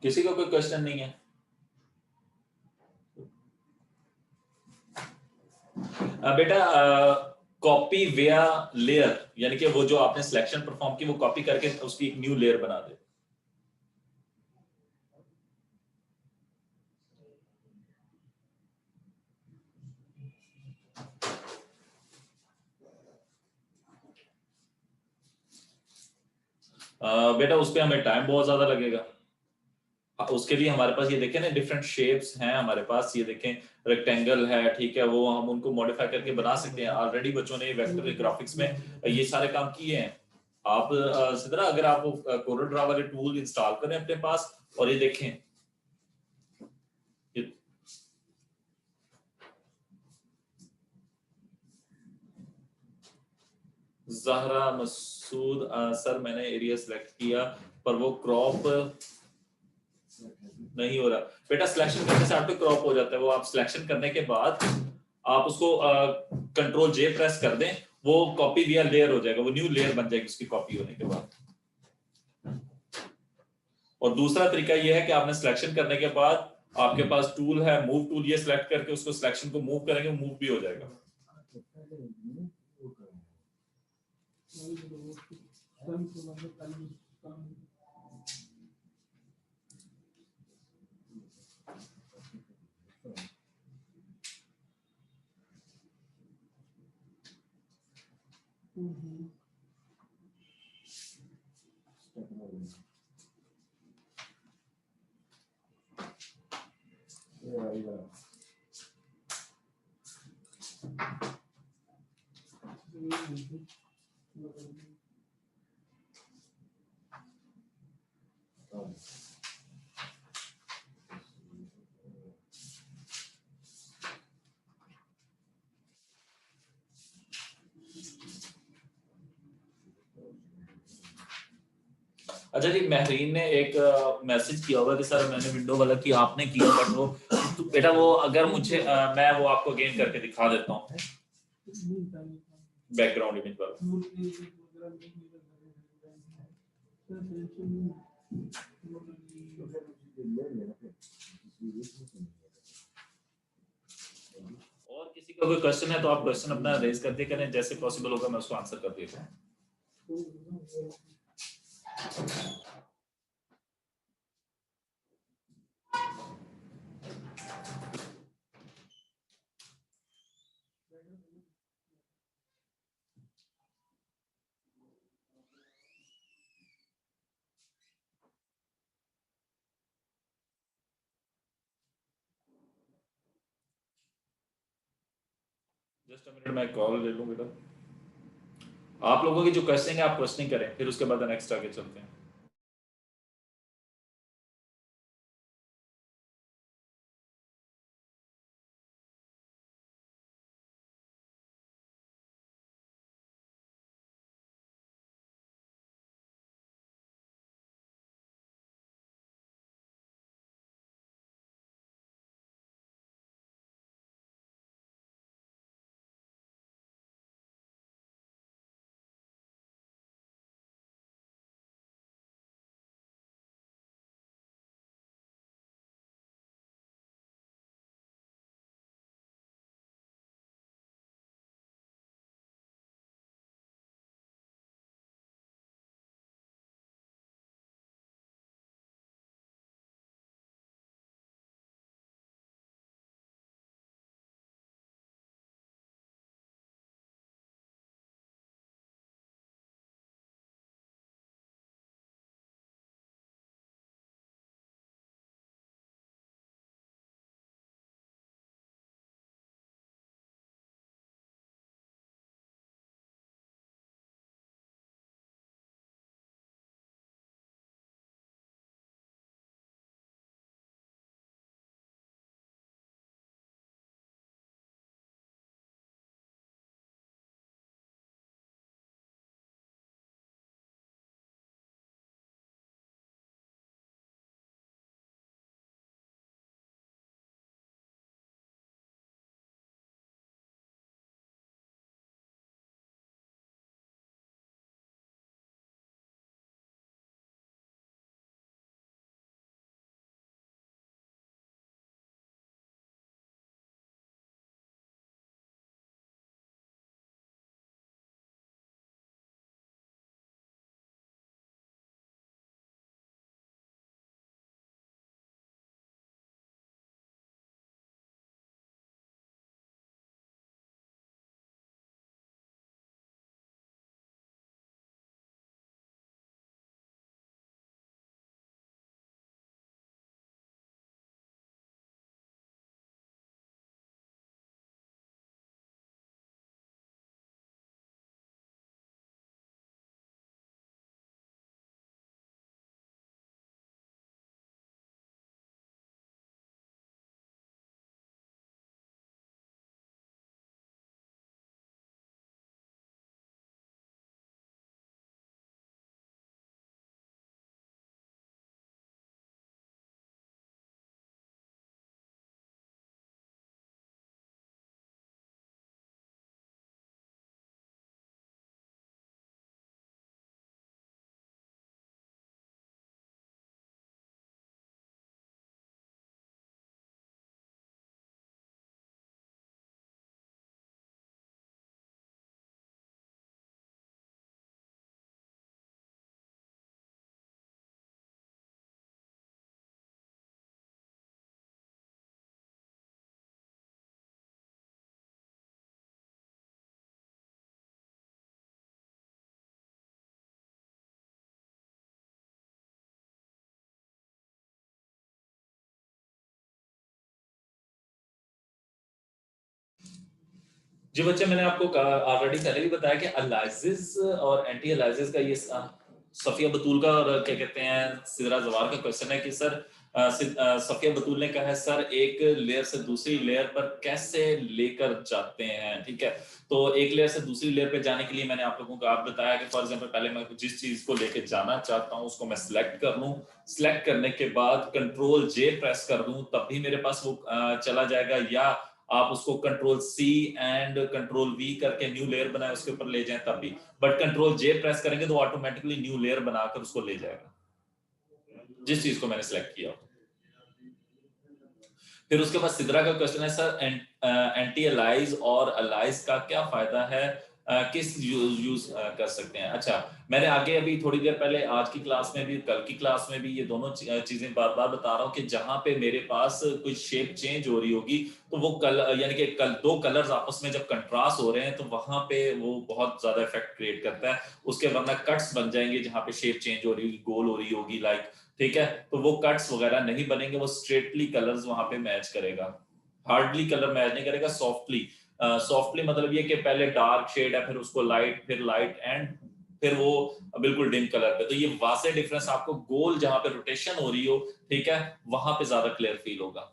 A: किसी को कोई क्वेश्चन नहीं है? बेटा कॉपी वेया लेयर, यानी कि वो जो आपने सिलेक्शन परफॉर्म की वो कॉपी करके उसकी एक न्यू लेयर बना दे। बेटा उस पर हमें टाइम बहुत ज्यादा लगेगा। उसके लिए हमारे पास ये देखें ना, डिफरेंट शेप्स हैं हमारे पास, ये देखें रेक्टेंगल है, ठीक है, वो हम उनको मॉडिफाई करके बना सकते हैं। ऑलरेडी बच्चों ने वेक्टर ग्राफिक्स में ये सारे काम किए हैं। आप सिद्रा अगर आप कोरल ड्रा वाले टूल इंस्टॉल करें अपने पास, और ये देखें, ये जहरा मसूद सर मैंने एरिया सेलेक्ट किया पर वो क्रॉप नहीं हो रहा। बेटा सिलेक्शन करने से आपको क्रॉप हो जाता है, वो आप सिलेक्शन करने के बाद आप उसको कंट्रोल जे प्रेस कर दें, वो कॉपी दिया लेयर हो जाएगा, वो न्यू लेयर बन जाएगी उसकी कॉपी होने के बाद। और दूसरा तरीका ये है कि आपने सिलेक्शन करने के बाद आपके पास टूल है मूव टूल, ये सिलेक्ट करके उसको सिलेक्शन को मूव करेंगे, मूव भी हो जाएगा। अच्छा जी, महरीन ने एक मैसेज किया होगा कि सर मैंने विंडो वाला किया, आपने किया, बट वो तो बेटा वो अगर मुझे मैं वो आपको अगेन करके दिखा देता हूँ बैकग्राउंड इमेज वाला। और किसी का कोई क्वेश्चन है तो आप क्वेश्चन अपना रेज करते करें, जैसे पॉसिबल होगा मैं उसको आंसर कर देता हूँ। जस्ट अ मिनट, मैं कॉल ले लूँ बेटा। आप लोगों की जो क्वेश्चन है आप क्वेश्चनिंग करें, फिर उसके बाद नेक्स्ट आगे चलते हैं। जी बच्चे, मैंने आपको ऑलरेडी पहले भी बताया कि अलाइसिस और एंटी अलाइसिस का ये सफिया बतूल का और क्या कहते हैं सिदरा जवार का क्वेश्चन है कि सर सफिया बतूल ने कहा है सर एक लेयर से दूसरी लेयर पर कैसे लेकर जाते हैं, ठीक है। तो एक लेयर से दूसरी लेयर पे जाने के लिए मैंने आप लोगों को आप बताया कि फॉर एग्जांपल पहले मैं जिस चीज को लेके जाना चाहता हूं उसको मैं सिलेक्ट कर लूं, सिलेक्ट करने के बाद कंट्रोल जे प्रेस कर दूं तब भी मेरे पास वो चला जाएगा, या आप उसको control C and control V करके न्यू लेयर बनाए उसके ऊपर ले जाएं तब भी, बट कंट्रोल जे प्रेस करेंगे तो ऑटोमेटिकली न्यू लेयर बनाकर उसको ले जाएगा जिस चीज को मैंने सिलेक्ट किया। फिर उसके बाद सिद्रा का क्वेश्चन है सर एंटी अलाइज और अलाइज का क्या फायदा है, किस यूज कर सकते हैं। अच्छा, मैंने आगे अभी थोड़ी देर पहले आज की क्लास में भी कल की क्लास में भी ये दोनों चीजें बार बार बता रहा हूँ कि जहां पे मेरे पास कोई शेप चेंज हो रही होगी तो वो यानी कि दो कलर्स आपस में जब कंट्रास्ट हो रहे हैं तो वहां पे वो बहुत ज्यादा इफेक्ट क्रिएट करता है। उसके वरना कट्स बन जाएंगे जहां पे शेप चेंज हो रही होगी, गोल हो रही होगी लाइक, ठीक है, तो वो कट्स वगैरह नहीं बनेंगे, वो स्ट्रेटली कलर्स वहां पे मैच करेगा, हार्डली कलर मैच नहीं करेगा, सॉफ्टली। सॉफ्टली मतलब ये कि पहले डार्क शेड है फिर उसको लाइट फिर लाइट एंड फिर वो बिल्कुल डिम कलर पे, तो ये वासे डिफरेंस आपको गोल जहां पे रोटेशन हो रही हो, ठीक है, वहां पे ज्यादा क्लियर फील होगा।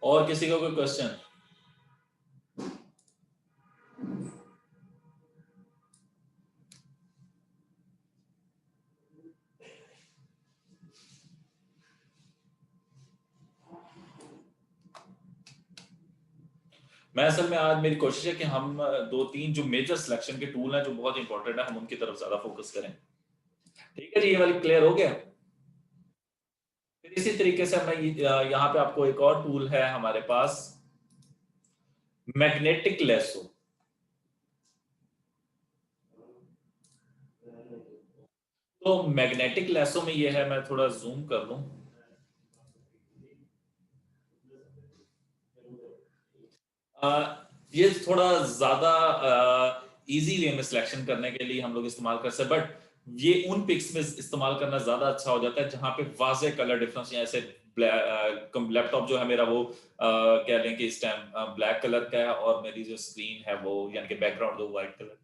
A: और किसी का कोई क्वेश्चन? मैं असल में आज मेरी कोशिश है कि हम दो तीन जो मेजर सिलेक्शन के टूल हैं जो बहुत इंपॉर्टेंट है हम उनकी तरफ ज्यादा फोकस करें। ठीक है जी, ये वाली क्लियर हो गया। फिर इसी तरीके से मैं यहाँ पे आपको एक और टूल है हमारे पास, मैग्नेटिक लेसो। तो मैग्नेटिक लेसो में ये है, मैं थोड़ा जूम कर लूं। ये थोड़ा ज्यादा इजी वे में सिलेक्शन करने के लिए हम लोग इस्तेमाल कर सकते हैं, बट ये उन पिक्स में इस्तेमाल करना ज्यादा अच्छा हो जाता है जहां पे वाजे कलर डिफरेंस, जैसे लैपटॉप जो है मेरा वो कह लें कि इस टाइम ब्लैक कलर का है और मेरी जो स्क्रीन है वो यानी कि बैकग्राउंड वो व्हाइट कलर।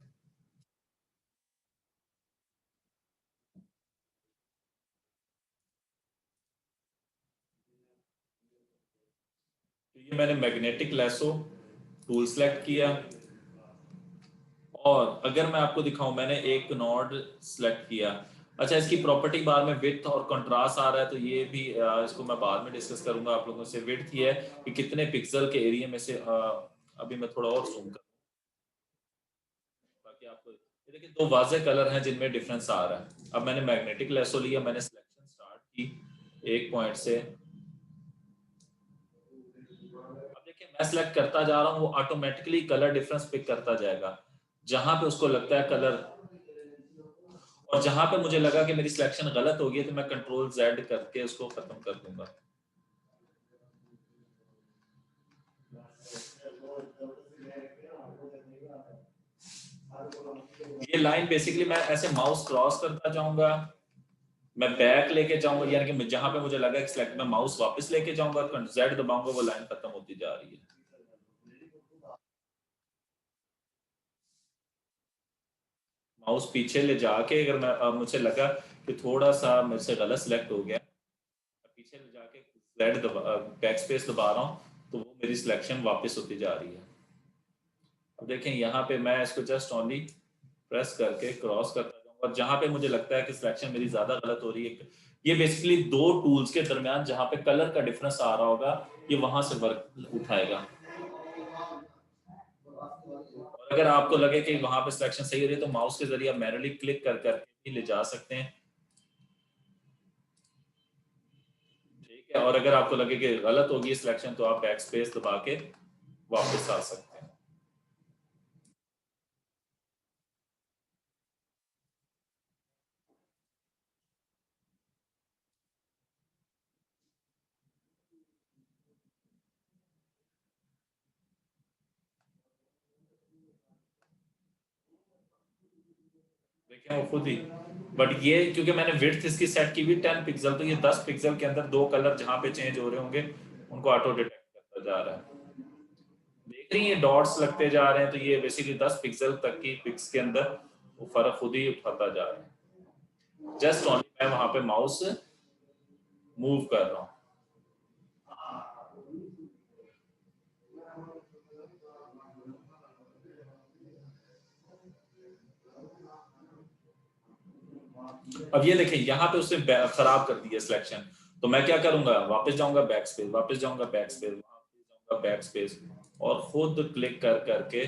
A: तो ये मैंने मैग्नेटिक लेसो टूल सेलेक्ट किया, और अगर मैं आपको दिखाऊं मैंने एक नोड सेलेक्ट किया। अच्छा, इसकी प्रॉपर्टी बार में विड्थ और कंट्रास्ट आ रहा है तो ये भी इसको मैं बाद में डिस्कस करूंगा आप लोगों से। विड्थ ये है कि कितने पिक्सल के एरिया में से अभी मैं थोड़ा और जूम कर ताकि आपको ये देखिए दो वाजे कलर हैं जिनमें डिफरेंस आ रहा है। अब मैंने मैग्नेटिक लेसो लिया, मैंने सिलेक्शन स्टार्ट की एक पॉइंट से, अब देखिए मैं सिलेक्ट करता जा रहा हूँ वो ऑटोमेटिकली कलर डिफरेंस पिक करता जाएगा जहां पे उसको लगता है कलर, और जहां पे मुझे लगा कि मेरी सिलेक्शन गलत हो गई तो मैं कंट्रोल जेड करके उसको खत्म कर दूंगा। ये लाइन बेसिकली मैं ऐसे माउस क्रॉस करता जाऊंगा, मैं बैक लेके जाऊंगा, यानी कि जहां पे मुझे लगा कि सिलेक्ट, मैं माउस वापस लेके जाऊंगा, जेड दबाऊंगा, वो लाइन खत्म होती जा रही है। माउस पीछे ले जाके अगर मैं मुझे लगा कि थोड़ा सा मेरे से गलत सिलेक्ट हो गया, मैं पीछे ले जाके जेड दबा बैक स्पेस दबा रहा हूँ तो वो मेरी सिलेक्शन वापस होती जा रही है। अब देखें यहाँ पे मैं इसको जस्ट ओनली प्रेस करके क्रॉस करता जाऊंगा, और जहां पे मुझे लगता है कि सिलेक्शन मेरी ज्यादा गलत हो रही है, ये बेसिकली दो टूल्स के दरमियान जहां पे कलर का डिफरेंस आ रहा होगा ये वहां से वर्क उठाएगा। और अगर आपको लगे कि वहां पे सिलेक्शन सही हो रही है तो माउस के जरिए आप मैनुअली क्लिक कर करके भी ले जा सकते हैं, ठीक है। और अगर आपको लगे कि गलत होगी सिलेक्शन तो आप बैक स्पेस दबा के वापस आ सकते हैं। देखें वो खुद ही, बट ये क्योंकि मैंने विड्थ इसकी सेट की हुई 10 पिक्सल, तो ये 10 पिक्सल के अंदर दो कलर जहां पे चेंज हो रहे होंगे उनको ऑटो डिटेक्ट करता जा रहा है। देख रही है डॉट्स लगते जा रहे हैं, तो ये बेसिकली 10 पिक्सल तक की पिक्स के अंदर वो फर्क खुद ही उठाता जा रहा है। जस्ट ओनली मैं वहां पे माउस मूव कर रहा हूँ। अब ये देखें यहाँ पे उसने खराब कर दिया सिलेक्शन, तो मैं क्या करूंगा, वापस जाऊंगा बैक स्पेस, वापस जाऊंगा बैक स्पेस, वापस जाऊंगा बैक स्पेस, और खुद क्लिक कर करके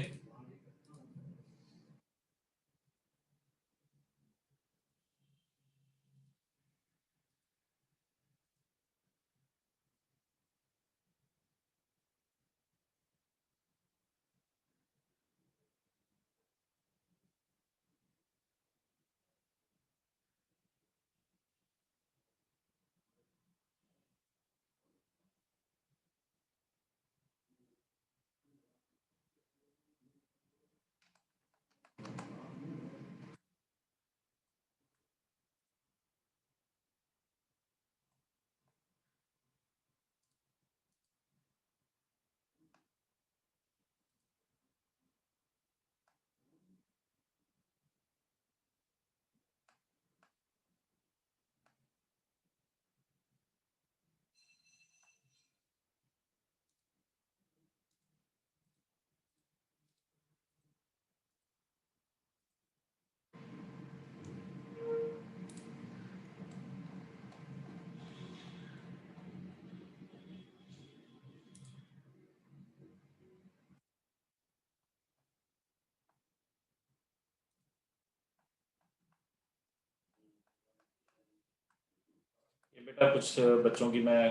A: ये बेटा कुछ बच्चों की मैं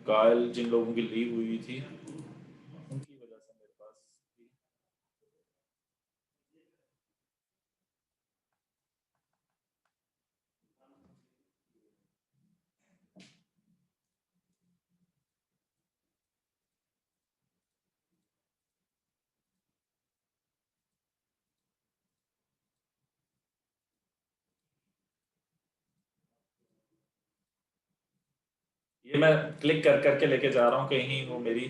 A: कायल जिन लोगों की लीव हुई थी उनकी वजह से मेरे पास ये मैं क्लिक कर करके लेके जा रहा हूँ कहीं वो मेरी,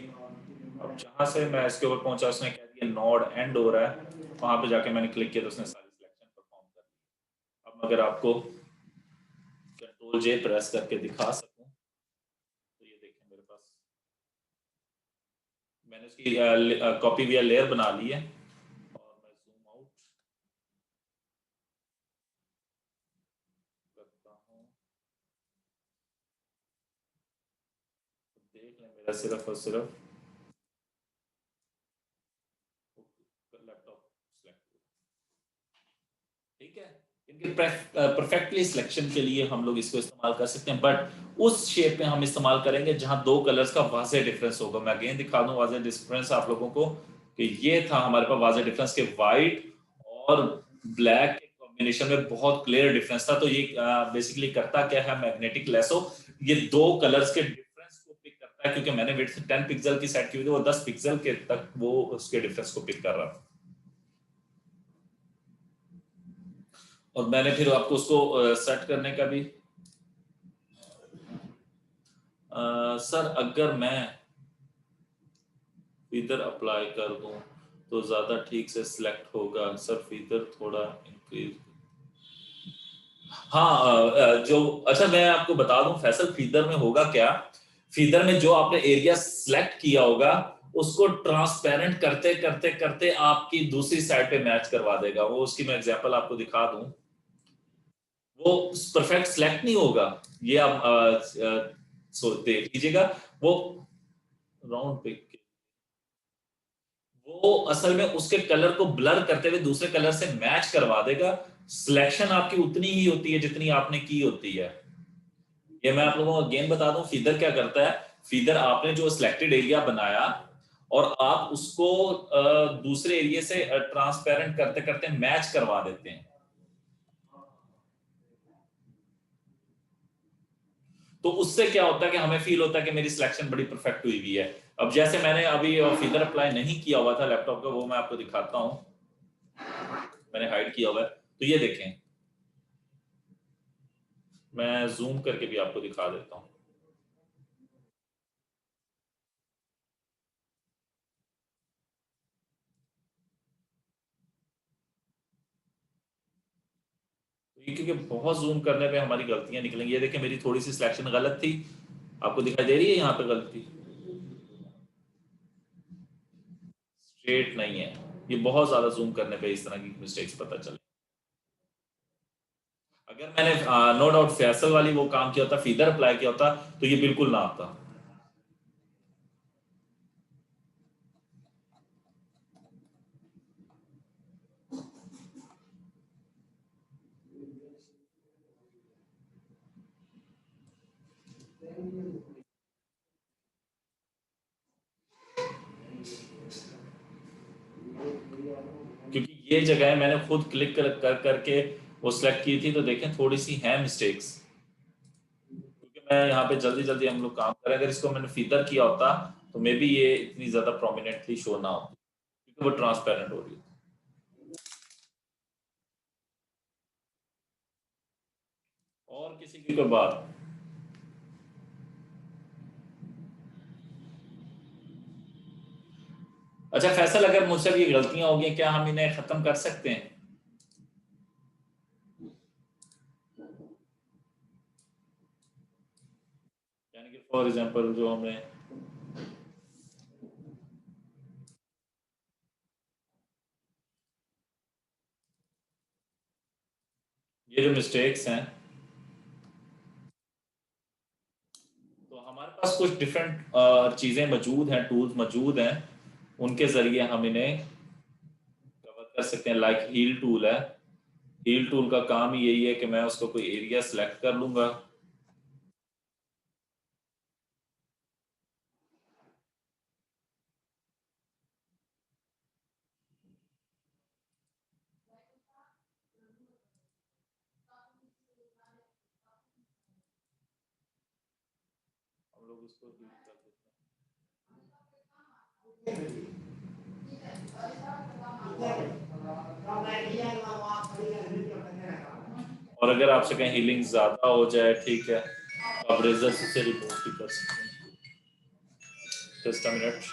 A: अब जहां से मैं इसके ऊपर पहुंचा उसने कह दिया नोड एंड हो रहा है, वहां पे जाके मैंने क्लिक किया तो उसने सारी सिलेक्शन परफॉर्म कर दी। अब अगर आपको कंट्रोल जे प्रेस करके दिखा सकूं तो ये देखें मेरे पास मैंने उसकी कॉपी वी लेयर बना ली है, और मैं जूम आउट करता हूँ, तो देख लें मेरा सिर्फ और सिर्फ लैपटॉप सेलेक्ट, ठीक है। इनके परफेक्टली सिलेक्शन के लिए हम लोग इसको इस्तेमाल कर सकते हैं, बट उस शेप में हम इस्तेमाल करेंगे जहां दो कलर्स का वाज़ेह डिफरेंस होगा। मैं अगेन दिखा दूं वाज़ेह डिफरेंस आप लोगों को, कि ये था हमारे पास वाज़ेह डिफरेंस के वाइट और ब्लैक के कॉम्बिनेशन में बहुत क्लियर डिफरेंस था। तो ये बेसिकली करता क्या है, मैग्नेटिक लेसो ये दो कलर्स के डिफरेंस को पिक करता है, क्योंकि मैंने विड्थ 10 पिक्सल की सेट की हुई थी, वो 10 पिक्सल के तक वो उसके डिफरेंस को पिक कर रहा था। और मैंने फिर आपको उसको सेट करने का भी सर अगर मैं फीदर अप्लाई कर दूं तो ज़्यादा ठीक से सिलेक्ट होगा सर, फीदर थोड़ा इंक्रीज। हाँ जो अच्छा मैं आपको बता दूं फैसल, फीदर में होगा क्या, फीदर में जो आपने एरिया सिलेक्ट किया होगा उसको ट्रांसपेरेंट करते करते करते आपकी दूसरी साइड पे मैच करवा देगा वो। उसकी मैं एग्जांपल आपको दिखा दूं, वो परफेक्ट सिलेक्ट नहीं होगा, ये आप देख लीजिएगा वो राउंड पिक, वो असल में उसके कलर को ब्लर करते हुए दूसरे कलर से मैच करवा देगा। सिलेक्शन आपकी उतनी ही होती है जितनी आपने की होती है। ये मैं आप लोगों को अगेन बता दूं, फीदर क्या करता है, फीदर आपने जो सिलेक्टेड एरिया बनाया और आप उसको दूसरे एरिया से ट्रांसपेरेंट करते करते मैच करवा देते हैं, तो उससे क्या होता है कि हमें फील होता है कि मेरी सिलेक्शन बड़ी परफेक्ट हुई हुई है। अब जैसे मैंने अभी फीदर अप्लाई नहीं किया हुआ था लैपटॉप पे, वो मैं आपको दिखाता हूं, मैंने हाइड किया हुआ है। तो ये देखें, मैं जूम करके भी आपको दिखा देता हूँ। तो ये क्योंकि बहुत जूम करने पे हमारी गलतियां निकलेंगी। ये देखिए मेरी थोड़ी सी सिलेक्शन गलत थी, आपको दिखाई दे रही है यहाँ पे गलती, स्ट्रेट नहीं है। ये बहुत ज्यादा जूम करने पे इस तरह की मिस्टेक्स पता चले। अगर मैंने नो डाउट फैसल वाली वो काम किया होता, फीदर अप्लाई किया होता, तो ये बिल्कुल ना आता। क्योंकि ये जगह मैंने खुद क्लिक कर करके वो सिलेक्ट की थी, तो देखें थोड़ी सी है मिस्टेक्स। क्योंकि मैं यहाँ पे जल्दी जल्दी हम लोग काम करें, अगर इसको मैंने फीदर किया होता तो मे बी ये इतनी ज्यादा प्रोमिनेंटली शो ना होती, क्योंकि वो ट्रांसपेरेंट हो रही है। और किसी की कोई बात? अच्छा फैसल, अगर मुझसे भी ये गलतियां हो गई, क्या हम इन्हें खत्म कर सकते हैं? यानी कि फॉर एग्जांपल जो हमें ये जो मिस्टेक्स हैं, तो हमारे पास कुछ डिफरेंट चीज़ें मौजूद हैं, टूल्स मौजूद हैं, उनके ज़रिए हम इन्हें कवर कर सकते हैं। लाइक हील टूल है। हील टूल का काम ही यही है कि मैं उसको कोई एरिया सेलेक्ट कर लूंगा। हम लोग उसको हील कर देते हैं। और अगर आपसे कहीं हीलिंग ज़्यादा हो जाए, ठीक है, तो आप रेजर से रिमूव भी कर सकते हैं। Just a minute.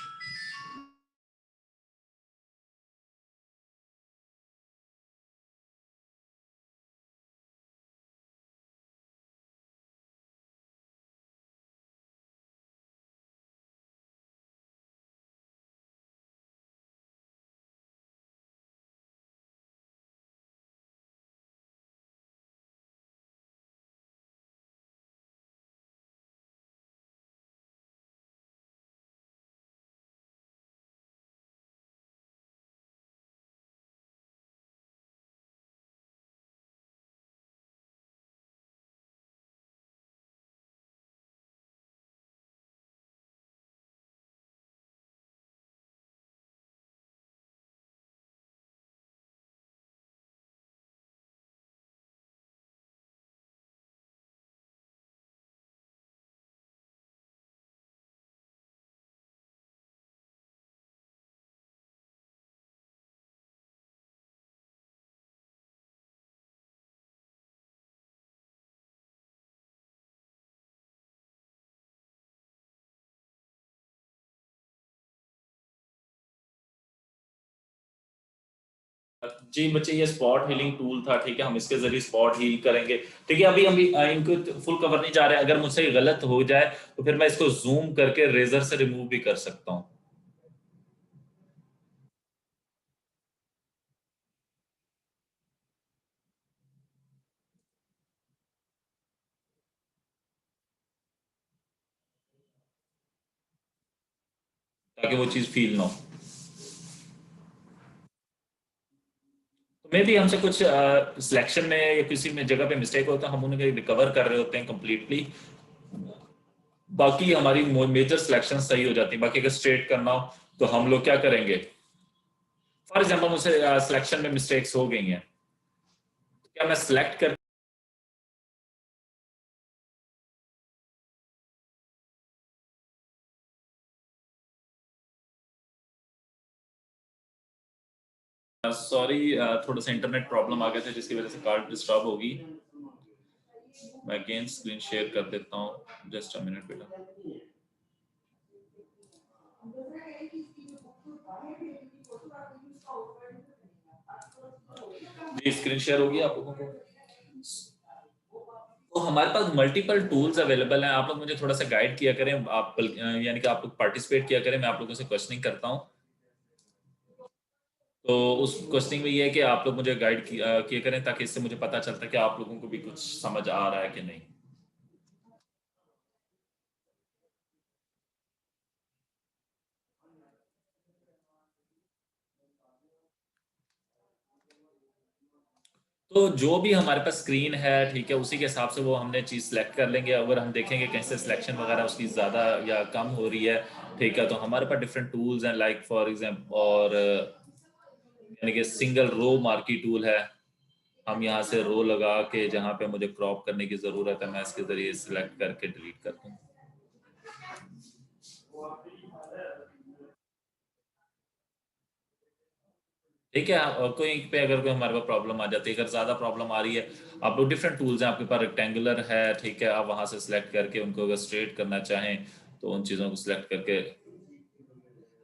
A: जी बच्चे, ये स्पॉट हीलिंग टूल था, ठीक है, हम इसके जरिए स्पॉट हील करेंगे। ठीक है, अभी हम इनको फुल कवर नहीं जा रहे। अगर मुझसे ये गलत हो जाए तो फिर मैं इसको जूम करके रेजर से रिमूव भी कर सकता हूँ, ताकि वो चीज़ फील ना हो। तो मे भी हमसे कुछ सिलेक्शन में या किसी में जगह पे मिस्टेक होता है, हम उन्हें रिकवर कर रहे होते हैं कम्प्लीटली। बाकी हमारी मेजर सिलेक्शन सही हो जाती है। बाकी अगर स्ट्रेट करना हो तो हम लोग क्या करेंगे? फॉर एग्जाम्पल मुझसे सिलेक्शन में मिस्टेक्स हो गई हैं, तो क्या मैं सिलेक्ट कर सॉरी, थोड़ा सा इंटरनेट प्रॉब्लम आ गया था जिसकी वजह से कॉल डिस्टर्ब होगी। मैं अगेन स्क्रीन शेयर कर देता हूँ, जस्ट अ मिनट बेटा। जी स्क्रीन शेयर होगी आप लोगों को। तो हमारे पास मल्टीपल टूल्स अवेलेबल हैं। आप लोग मुझे थोड़ा सा गाइड किया करें, आप यानी कि आप लोग पार्टिसिपेट किया करें, मैं आप लोगों से क्वेश्चनिंग करता हूँ। तो उस क्वेश्चनिंग में ये है कि आप लोग मुझे गाइड किया करें ताकि इससे मुझे पता चलता है कि आप लोगों को भी कुछ समझ आ रहा है कि नहीं। तो जो भी हमारे पास स्क्रीन है, ठीक है, उसी के हिसाब से वो हमने चीज़ सेलेक्ट कर लेंगे। अगर हम देखेंगे कैसे सिलेक्शन वगैरह उसकी ज़्यादा या कम हो रही है, ठीक है, तो हमारे पास डिफरेंट टूल्स हैं, लाइक फॉर एग्जांपल, और यानी कि सिंगल रो मार्की टूल है। हम यहाँ से रो लगा के जहाँ पे मुझे क्रॉप करने की ज़रूरत है, मैं इसके ज़रिए सिलेक्ट करके डिलीट कर दूँ। ठीक है, कोई पे अगर कोई हमारे पास प्रॉब्लम आ जाती है, अगर ज़्यादा प्रॉब्लम आ रही है, आप लोग डिफरेंट टूल्स हैं आपके पास, रेक्टेंगुलर है, ठीक है, आप वहाँ से सिलेक्ट करके उनको अगर स्ट्रेट करना चाहें तो उन चीज़ों को सिलेक्ट करके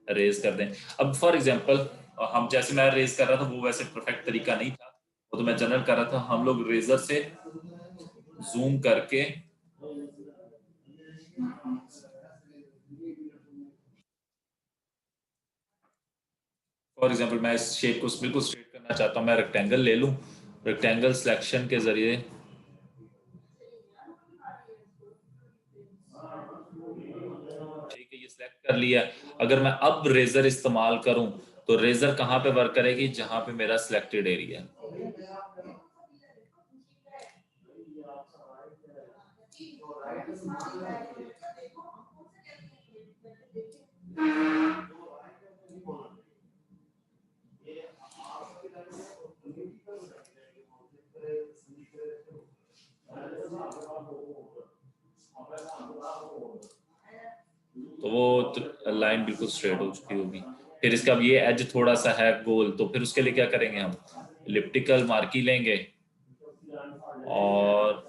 A: रेज कर दें। अब फॉर एग्जांपल, हम जैसे मैं रेज कर रहा था वो वैसे परफेक्ट तरीका नहीं था, वो तो मैं जनरल कर रहा था। हम लोग रेजर से जूम करके, फॉर एग्जांपल मैं इस शेप को बिल्कुल स्ट्रेट करना चाहता हूँ, मैं रेक्टेंगल ले लूँ, रेक्टेंगल सिलेक्शन के जरिए, ठीक है, ये सिलेक्ट कर लिया। अगर मैं अब रेजर इस्तेमाल करूं तो रेजर कहाँ पे वर्क करेगी, जहां पे मेरा सिलेक्टेड एरिया है। तो वो लाइन बिल्कुल स्ट्रेट हो चुकी होगी। फिर इसका अब ये एज थोड़ा सा है गोल, तो फिर उसके लिए क्या करेंगे, हम इलिप्टिकल मार्की लेंगे और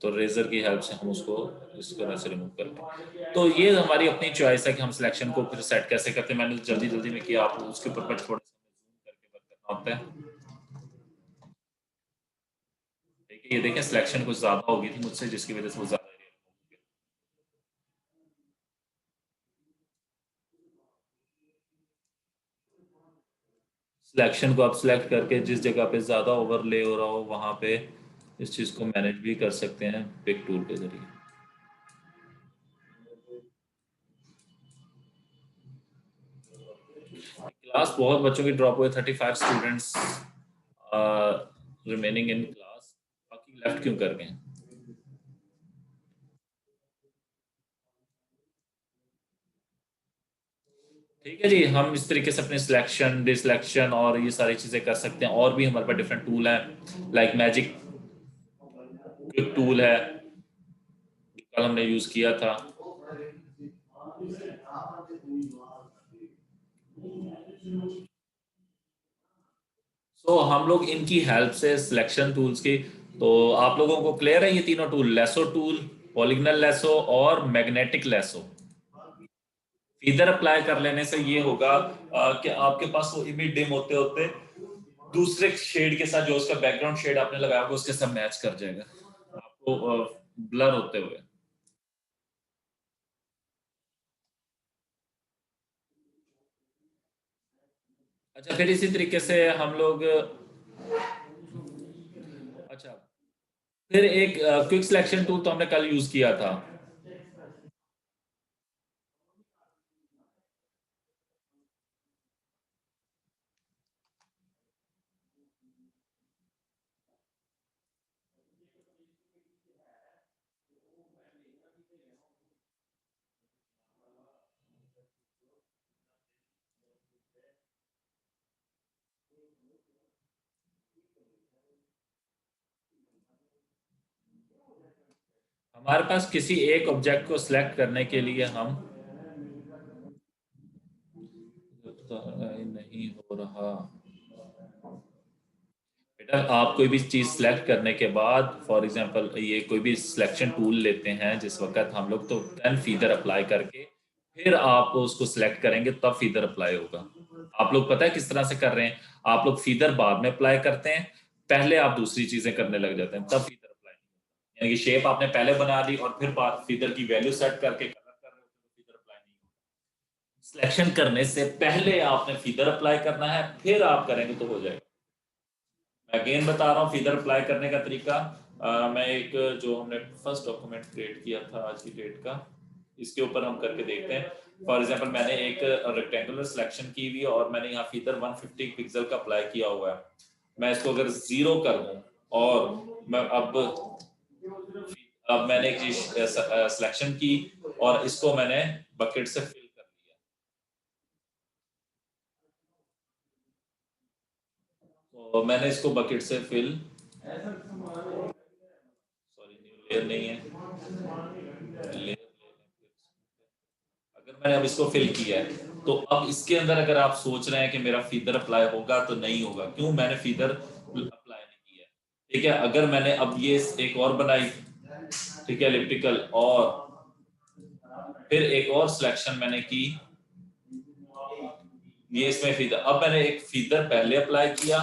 A: तो रेजर की हेल्प से हम उसको इस तरह से रिमूव करते हैं। तो ये हमारी अपनी चॉइस है कि हम सिलेक्शन को फिर सेट कैसे करते हैं। मैंने जल्दी जल्दी में किया, आप उसके ऊपर बट थोड़ा सा जूम करके वर्क करना होता है। ठीक है, ये देखें सिलेक्शन कुछ ज्यादा हो गई थी मुझसे, जिसकी वजह से वो ज्यादा एरिया। सिलेक्शन को आप सिलेक्ट करके जिस जगह पे ज़्यादा ओवरले हो रहा हो वहाँ पे इस चीज़ को मैनेज भी कर सकते हैं पिक टूल के जरिए। क्लास बहुत बच्चों की ड्रॉप हुए, 35 स्टूडेंट्स रिमेनिंग इन क्लास, बाकी लेफ्ट क्यों कर गए। ठीक है जी, हम इस तरीके से अपने सिलेक्शन डिसलेक्शन और ये सारी चीज़ें कर सकते हैं। और भी हमारे पास डिफरेंट टूल हैं, लाइक मैजिक क्विक टूल है, कल हमने यूज़ किया था। तो हम लोग इनकी हेल्प से सिलेक्शन टूल्स की, तो आप लोगों को क्लियर है ये तीनों tool, lasso tool, polygonal lasso और मैग्नेटिक लेसो। फीदर अप्लाई कर लेने से ये होगा कि आपके पास वो इमेज डिम होते होते दूसरे शेड के साथ, जो उसका बैकग्राउंड शेड आपने लगाया होगा उसके साथ मैच कर जाएगा आपको ब्लर होते हुए। अच्छा, फिर इसी तरीके से हम लोग, अच्छा, फिर एक क्विक सिलेक्शन टूल तो हमने कल यूज किया था। हमारे पास किसी एक ऑब्जेक्ट को सिलेक्ट करने के लिए हम नहीं हो रहा बेटा, आप कोई भी चीज़ सिलेक्ट करने के बाद फॉर एग्जांपल ये कोई भी सिलेक्शन टूल लेते हैं जिस वक्त हम लोग, तो 10 फीदर अप्लाई करके फिर आप उसको सिलेक्ट करेंगे तब फीदर अप्लाई होगा। आप लोग पता है किस तरह से कर रहे हैं? आप लोग फीदर बाद में अप्लाई करते हैं, पहले आप दूसरी चीजें करने लग जाते हैं, तब फीदर अप्लाई नहीं होता। यानी कि शेप आपने पहले बना ली और फिर बाद फीदर की वैल्यू सेट करके कलर कर रहे हो तो फीदर अप्लाई नहीं होता। सिलेक्शन करने से पहले आपने फीदर अप्लाई करना है, फिर आप करेंगे तो हो जाएगा। मैं अगेन बता रहा हूँ फीदर अप्लाई करने का तरीका। मैं एक जो हमने फर्स्ट डॉक्यूमेंट क्रिएट किया था आज की डेट का, इसके ऊपर हम करके देखते हैं। फॉर एग्जांपल मैंने एक रेक्टेंगुलर सिलेक्शन की हुई है और मैंने यहाँ फीदर 150 पिक्सल का अप्लाई किया हुआ है। मैं इसको अगर 0 कर दूं और मैं अब मैंने एक चीज सिलेक्शन की और इसको मैंने बकेट से फिल कर लिया, तो मैंने इसको बकेट से फिल, सॉरी न्यू लेयर नहीं है, लेयर, अगर मैंने अब इसको फिल किया है तो अब इसके अंदर अगर आप सोच रहे हैं कि मेरा फीदर अप्लाई होगा तो नहीं होगा। क्यों? मैंने फीदर अप्लाई नहीं किया है। ठीक है, अगर मैंने अब ये एक और बनाई, ठीक है, एलिप्टिकल, और फिर एक और सिलेक्शन मैंने की, ये इसमें फीदर, अब मैंने एक फीदर पहले अप्लाई किया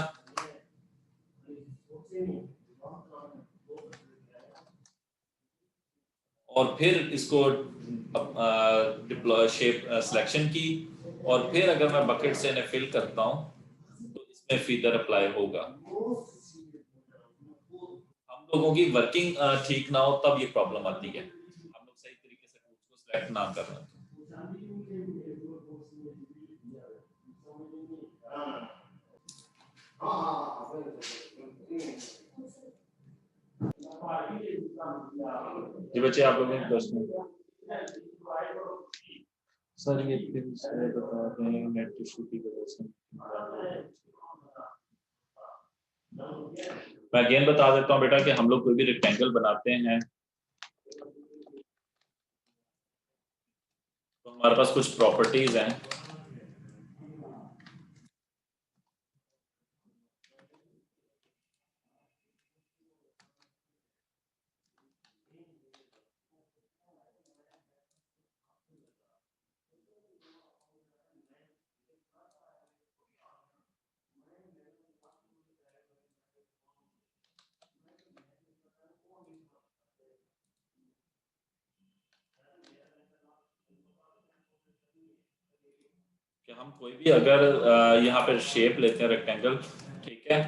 A: और फिर इसको डिप्लॉय शेप सिलेक्शन की, और फिर अगर मैं बकेट से इन्हें फिल करता हूं तो इसमें फीदर अप्लाई होगा। हम लोगों की वर्किंग ठीक ना हो तब ये प्रॉब्लम आती है, हम लोग सही तरीके से टूल्स को सिलेक्ट ना कर रहे हैं। जी बच्चे, आप लोगों के प्रश्न? सर ये प्लीज बता दें नेट इशू की वजह से। मैं अगेन बता देता हूँ बेटा कि हम लोग कोई भी रेक्टेंगल बनाते हैं तो हमारे पास कुछ प्रॉपर्टीज हैं। कि हम कोई भी अगर यहाँ पे शेप लेते हैं रेक्टेंगल, ठीक है,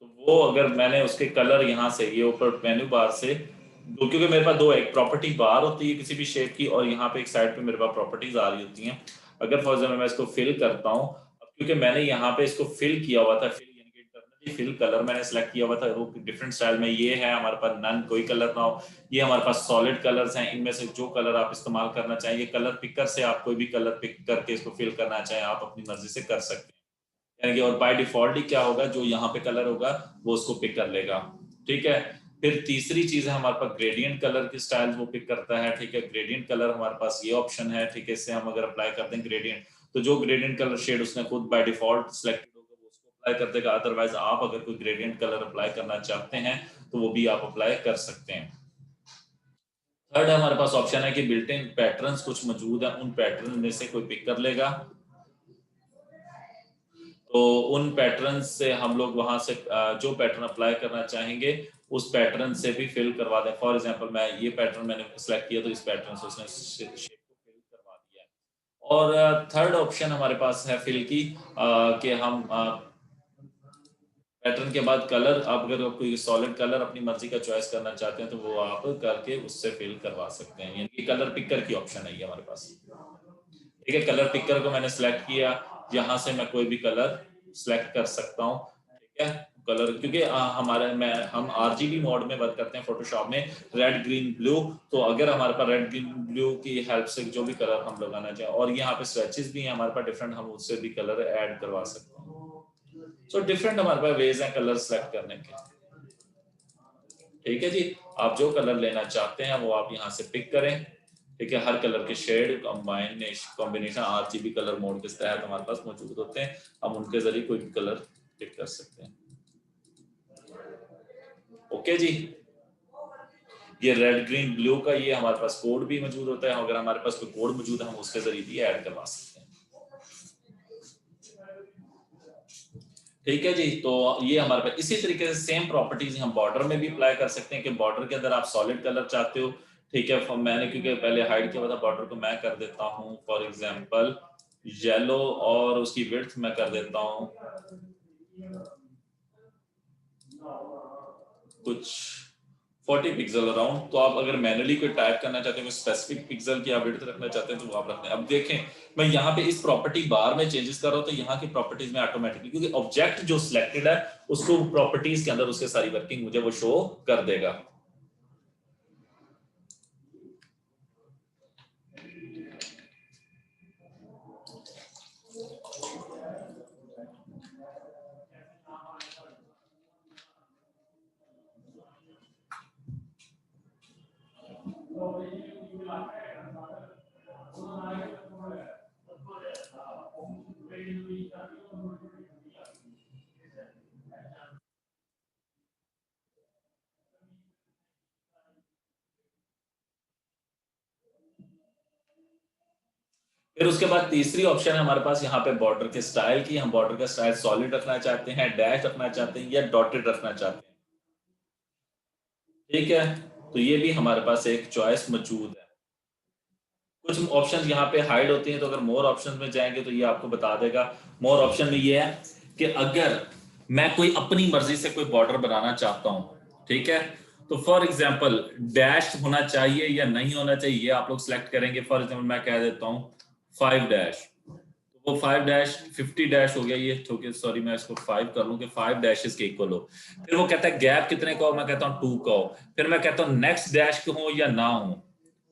A: तो वो अगर मैंने उसके कलर यहाँ से ये ऊपर मेन्यू बार से दो, क्योंकि मेरे पास दो, एक प्रॉपर्टी बार होती है किसी भी शेप की और यहाँ पे एक साइड पे मेरे पास प्रॉपर्टीज आ रही होती हैं। अगर फॉर एग्जाम्पल मैं इसको फिल करता हूँ, अब क्योंकि मैंने यहाँ पे इसको फिल किया हुआ था, फिल यानी कि इंटरनली फिल कलर मैंने सेलेक्ट किया हुआ था, वो डिफरेंट स्टाइल में ये है, हमारे पास नन कोई कलर ना हो, ये हमारे पास सॉलिड कलर्स हैं, इनमें से जो कलर आप इस्तेमाल करना चाहें, ये कलर पिकर से आप कोई भी कलर पिक करके इसको फिल करना चाहें आप अपनी मर्जी से कर सकते हैं। यानी कि और बाय डिफॉल्ट ही क्या होगा, जो यहाँ पे कलर होगा वो उसको पिक कर लेगा। ठीक है, फिर तीसरी चीज है हमारे पास ग्रेडियंट कलर की स्टाइल वो पिक करता है। ठीक है, ग्रेडियंट कलर हमारे पास ये ऑप्शन है। ठीक है, इससे हम अगर अप्लाई करते हैं ग्रेडियंट, तो जो ग्रेडियंट कलर शेड उसने खुद बाय डिफॉल्ट सिलेक्टेड होगा वो उसको अप्लाई कर देगा। अदरवाइज आप अगर कोई ग्रेडियंट कलर अप्लाई करना चाहते हैं तो वो भी आप अप्लाई कर सकते हैं। थर्ड हमारे पास ऑप्शन है कि बिल्ट इन पैटर्न्स कुछ मौजूद है, उन पैटर्न में से कोई पिक कर लेगा। तो उन पैटर्न से हम लोग वहां से जो पैटर्न अप्लाई करना चाहेंगे उस पैटर्न से भी फिल करवा दें। फॉर एग्जांपल मैं ये पैटर्न मैंने सेलेक्ट किया तो इस पैटर्न से उसने शेप को फिल करवा दिया है। और थर्ड ऑप्शन हमारे पास है फिल की, कि हम पैटर्न के बाद कलर, आप अगर कोई सॉलिड कलर अपनी मर्जी का चॉइस करना चाहते हैं तो वो आप करके उससे फिल करवा सकते हैं। यानी कि कलर पिकर की ऑप्शन है ये हमारे पास। ठीक है, कलर पिकर को मैंने सेलेक्ट किया, यहाँ से मैं कोई भी कलर सेलेक्ट कर सकता हूँ। ठीक है, कलर क्योंकि हमारे में हम आरजीबी मोड में वर्क करते हैं फोटोशॉप में, रेड ग्रीन ब्लू, तो अगर हमारे पास रेड ग्रीन ब्लू की हेल्प से जो भी कलर हम लगाना चाहें, और यहाँ पे स्वेचेस भी हैं हमारे पास डिफरेंट, हम उससे भी कलर ऐड करवा सकते हैं। सो डिफरेंट हमारे पास वेज हैं कलर सेलेक्ट करने के। ठीक है जी, आप जो कलर लेना चाहते हैं वो आप यहाँ से पिक करें। ठीक है, हर कलर के shade combination RGB colour mode के तहत हमारे पास मौजूद होते हैं, हम उनके जरिए कोई भी कलर पिक कर सकते हैं। ओके जी, ये रेड ग्रीन ब्लू का ये हमारे पास कोड भी मौजूद होता है, अगर हमारे पास कोई कोड मौजूद है हम उसके जरिए भी ऐड करवा सकते हैं। ठीक है जी, तो ये हमारे पास इसी तरीके से सेम प्रॉपर्टीज हम बॉर्डर में भी अप्लाई कर सकते हैं कि बॉर्डर के अंदर आप सॉलिड कलर चाहते हो। ठीक है, मैंने क्योंकि पहले हाइड किया हुआ था बॉर्डर को, मैं कर देता हूँ फॉर एग्जांपल येलो, और उसकी विड्थ मैं कर देता हूँ कुछ 40 पिक्सल अराउंड। तो आप अगर मैनुअली कोई टाइप करना चाहते हैं, स्पेसिफिक पिक्सल की आप विड्थ रखना चाहते हैं तो वो आप रखते हैं। अब देखें, मैं यहाँ पे इस प्रॉपर्टी बार में चेंजेस कर रहा हूँ तो यहाँ की प्रॉपर्टीज में ऑटोमेटिकली, क्योंकि ऑब्जेक्ट जो सिलेक्टेड है उसको प्रॉपर्टीज के अंदर उसके सारी वर्किंग मुझे वो शो कर देगा। फिर उसके बाद तीसरी ऑप्शन है हमारे पास यहाँ पे बॉर्डर के स्टाइल की। हम बॉर्डर का स्टाइल सॉलिड रखना चाहते हैं, डैश रखना चाहते हैं, या डॉटेड रखना चाहते हैं। ठीक है, तो ये भी हमारे पास एक चॉइस मौजूद है। कुछ ऑप्शन यहाँ पे हाइड होती हैं, तो अगर मोर ऑप्शन में जाएंगे तो ये आपको बता देगा। मोर ऑप्शन में ये है कि अगर मैं कोई अपनी मर्जी से कोई बॉर्डर बनाना चाहता हूँ, ठीक है, तो फॉर एग्जांपल डैश होना चाहिए या नहीं होना चाहिए ये आप लोग सिलेक्ट करेंगे। फॉर एग्जांपल मैं कह देता हूँ 5 डैश, तो वो 5 डैश 50 डैश हो गया ये, ठीक सॉरी मैं इसको 5 कर लूँ कि 5 डैशेस के इक्वल हो। फिर वो कहता है गैप कितने का हो, मैं कहता हूँ 2 का हो। फिर मैं कहता हूँ नेक्स्ट डैश के हो या ना हो।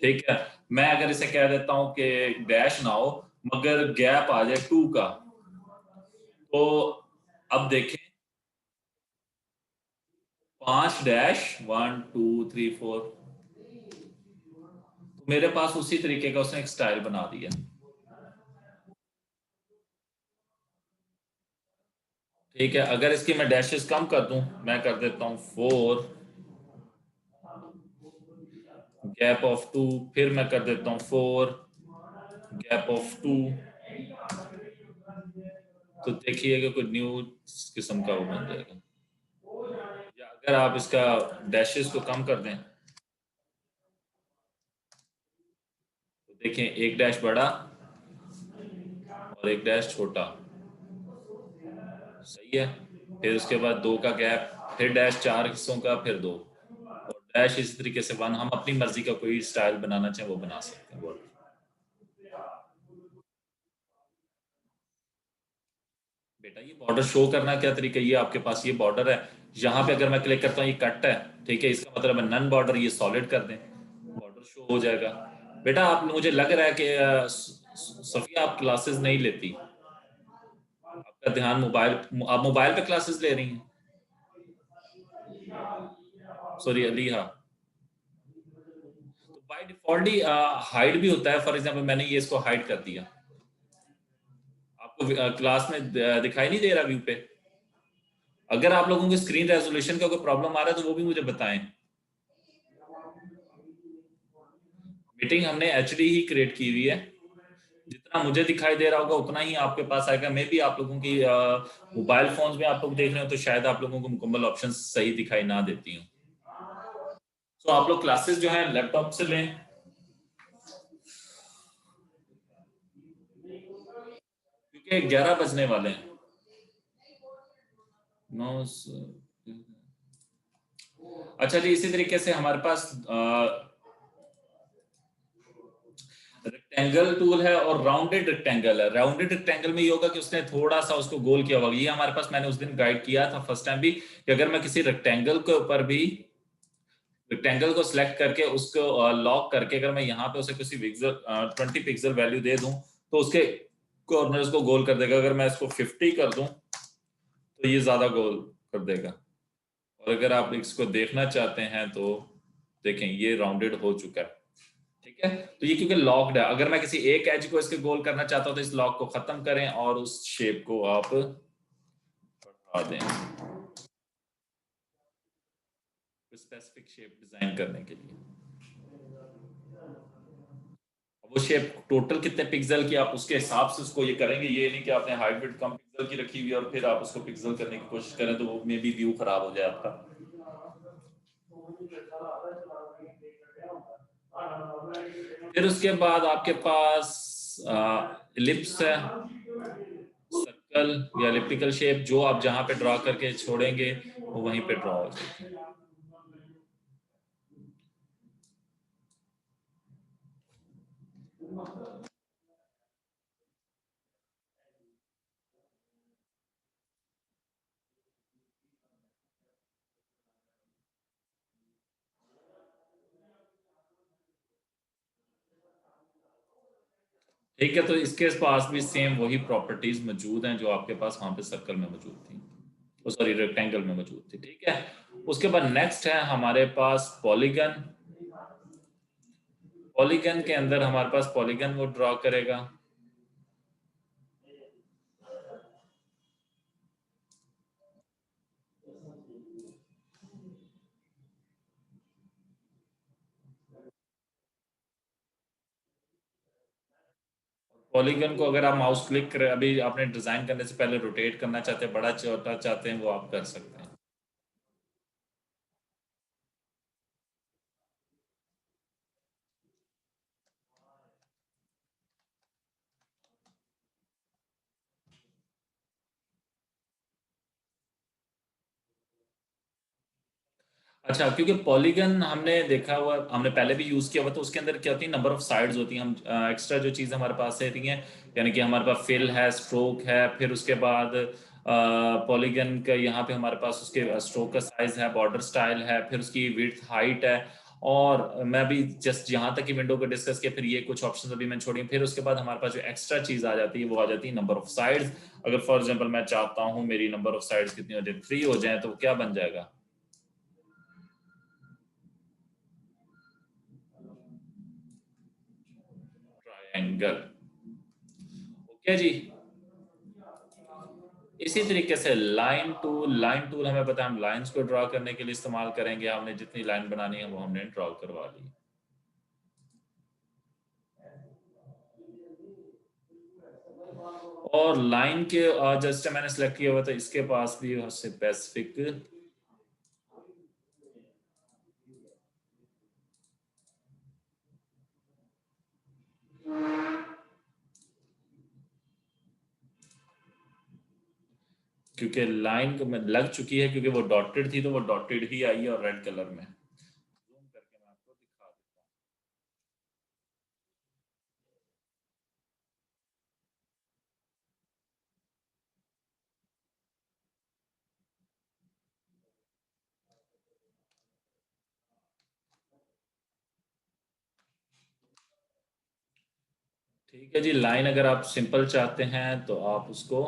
A: ठीक है, मैं अगर इसे कह देता हूं कि डैश ना हो मगर गैप आ जाए 2 का, तो अब देखें 5 डैश 1 2 3 4, तो मेरे पास उसी तरीके का उसने एक स्टाइल बना दिया। ठीक है, अगर इसकी मैं डैशेस कम कर दूं, मैं कर देता हूं 4 गैप ऑफ 2, फिर मैं कर देता हूं 4 गैप ऑफ 2, तो देखिएगा कोई न्यू किस्म का वो बन जाएगा। या अगर आप इसका डैशेस को कम कर दें तो देखें एक डैश बड़ा और एक डैश छोटा, सही है। फिर उसके बाद 2 का गैप, फिर डैश 4 हिस्सों का, फिर 2, और डैश इसी तरीके से 1। हम अपनी मर्जी का कोई स्टाइल बनाना चाहें वो बना सकते हैं बॉर्डर। बेटा ये बॉर्डर शो करना क्या तरीका, ये आपके पास ये बॉर्डर है, यहाँ पे अगर मैं क्लिक करता हूँ ये कट है, ठीक है, इसका मतलब है नन बॉर्डर, ये सॉलिड कर दें, बॉर्डर शो हो जाएगा। बेटा आप, मुझे लग रहा है कि सफिया आप क्लासेस नहीं लेती, आपका ध्यान मोबाइल, आप मोबाइल पे क्लासेस ले रही हैं। सॉरी अलीहा, तो बाय डिफॉल्ट ही हाइड भी होता है। फॉर एग्जांपल मैंने ये इसको हाइड कर दिया, आपको क्लास में दिखाई नहीं दे रहा व्यू पे। अगर आप लोगों की स्क्रीन रेजोल्यूशन का कोई प्रॉब्लम आ रहा है तो वो भी मुझे बताएं। मीटिंग हमने एचडी ही क्रिएट की हुई है, जितना मुझे दिखाई दे रहा होगा उतना ही आपके पास आएगा। मे भी आप लोगों की मोबाइल फोन्स में आप लोग देख रहे हो तो शायद आप लोगों को मुकम्मल ऑप्शन सही दिखाई ना देती हूँ। तो आप लोग क्लासेस जो है लैपटॉप से लें, क्योंकि 11 बजने वाले हैं। 9 अच्छा जी, इसी तरीके से हमारे पास रेक्टेंगल टूल है और राउंडेड रेक्टेंगल है। राउंडेड रेक्टेंगल में ये होगा कि उसने थोड़ा सा उसको गोल किया होगा। ये हमारे पास मैंने उस दिन गाइड किया था फर्स्ट टाइम भी, कि अगर मैं किसी रेक्टेंगल के ऊपर भी रेक्टेंगल को सिलेक्ट करके उसको लॉक करके अगर मैं यहाँ पे उसे किसी पिक्सल 20 पिक्सल वैल्यू दे दूं तो उसके कॉर्नर्स को गोल कर देगा। अगर मैं इसको 50 कर दूं तो ये ज्यादा गोल कर देगा। और अगर आप इसको देखना चाहते हैं तो देखें ये राउंडेड हो चुका है। ठीक है, तो ये क्योंकि लॉक्ड है, अगर मैं किसी एक एज को इसके गोल करना चाहता हूं तो इस लॉक को खत्म करें और उस शेप को आप बढ़ा दें स्पेसिफिक शेप डिजाइन करने के लिए। वो शेप टोटल कितने पिक्सल की आप उसके हिसाब से उसको ये करेंगे, ये नहीं कि आपने हाइट विड्थ कम पिक्सल की रखी हुई है और फिर आप उसको पिक्सल करने की कोशिश करें तो वो मे बी व्यू खराब हो जाए आपका। फिर उसके बाद आपके पास इलिप्स है, सर्कल या एलिप्टिकल शेप, जो आप जहां पे ड्रॉ करके छोड़ेंगे वो वहीं पे ड्रॉ हो जाएगी। ठीक है, तो इसके पास भी सेम वही प्रॉपर्टीज मौजूद हैं जो आपके पास वहां पे सर्कल में मौजूद थी, सॉरी रेक्टेंगल में मौजूद थी। ठीक है, उसके बाद नेक्स्ट है हमारे पास पॉलीगन। पॉलीगन के अंदर हमारे पास पॉलीगन वो ड्रॉ करेगा। पॉलीगन को अगर आप माउस क्लिक करें, अभी आपने डिजाइन करने से पहले रोटेट करना चाहते हैं, बड़ा छोटा चाहते हैं, वो आप कर सकते हैं। अच्छा, क्योंकि पॉलीगन हमने देखा हुआ, हमने पहले भी यूज किया हुआ, तो उसके अंदर क्या होती है, नंबर ऑफ साइड्स होती हैं। हम एक्स्ट्रा जो चीज़ हमारे पास है रही हैं, यानी कि हमारे पास फिल है, स्ट्रोक है, फिर उसके बाद पॉलीगन का यहाँ पे हमारे पास उसके स्ट्रोक का साइज है, बॉर्डर स्टाइल है, फिर उसकी विड्थ हाइट है। और मैं अभी जस्ट यहाँ तक की विंडो को डिस्कस किया, फिर ये कुछ ऑप्शंस अभी मैंने छोड़ी। फिर उसके बाद हमारे पास जो एक्स्ट्रा चीज़ आ जाती है वो आ जाती है नंबर ऑफ साइड्स। अगर फॉर एग्जाम्पल मैं चाहता हूँ मेरी नंबर ऑफ साइड्स कितनी हो जाए, 3 हो जाए, तो क्या बन जाएगा, ट्रायंगल। ओके जी। इसी तरीके से लाइन टूल हमें पता है, हम लाइंस को ड्रॉ करने के लिए इस्तेमाल करेंगे। हमने जितनी लाइन बनानी है वो हमने ड्रॉ करवा ली। और लाइन के जस्ट मैंने सेलेक्ट किया हुआ था, इसके पास भी स्पेसिफिक, क्योंकि लाइन को लग चुकी है, क्योंकि वो डॉटेड थी तो वो डॉटेड ही आई है और रेड कलर में। जूम करके मैं आपको दिखा देता हूँ। ठीक है जी, लाइन अगर आप सिंपल चाहते हैं तो आप उसको,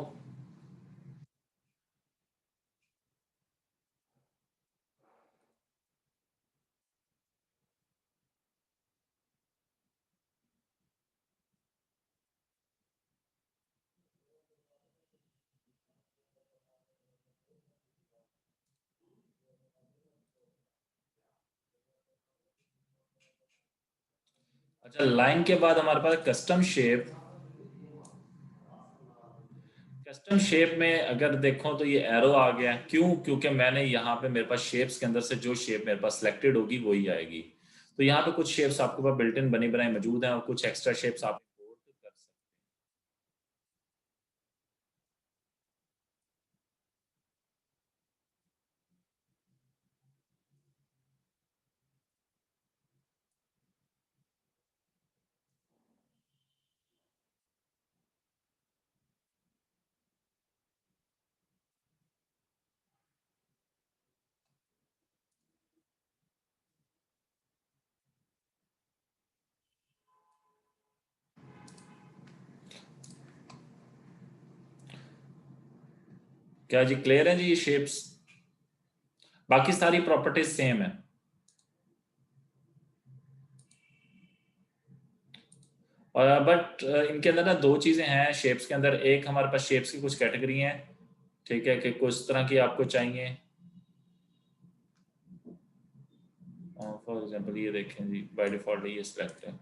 A: अच्छा लाइन के बाद हमारे पास कस्टम शेप। कस्टम शेप में अगर देखो तो ये एरो आ गया है, क्यों, क्योंकि मैंने यहाँ पे मेरे पास शेप्स के अंदर से जो शेप मेरे पास सिलेक्टेड होगी वही आएगी। तो यहाँ पे कुछ शेप्स आपके पास बिल्ट इन बनी बनाई मौजूद हैं और कुछ एक्स्ट्रा शेप्स आप इंपोर्ट कर सकते क्या जी क्लियर है जी ये शेप्स? बाकी सारी प्रॉपर्टीज सेम है। और बट इनके अंदर ना दो चीजें हैं शेप्स के अंदर। एक हमारे पास शेप्स की कुछ कैटेगरी हैं, ठीक है, कि कुछ तरह की आपको चाहिए। फॉर एग्जांपल ये देखें जी, बाय डिफॉल्ट ये सिलेक्ट है।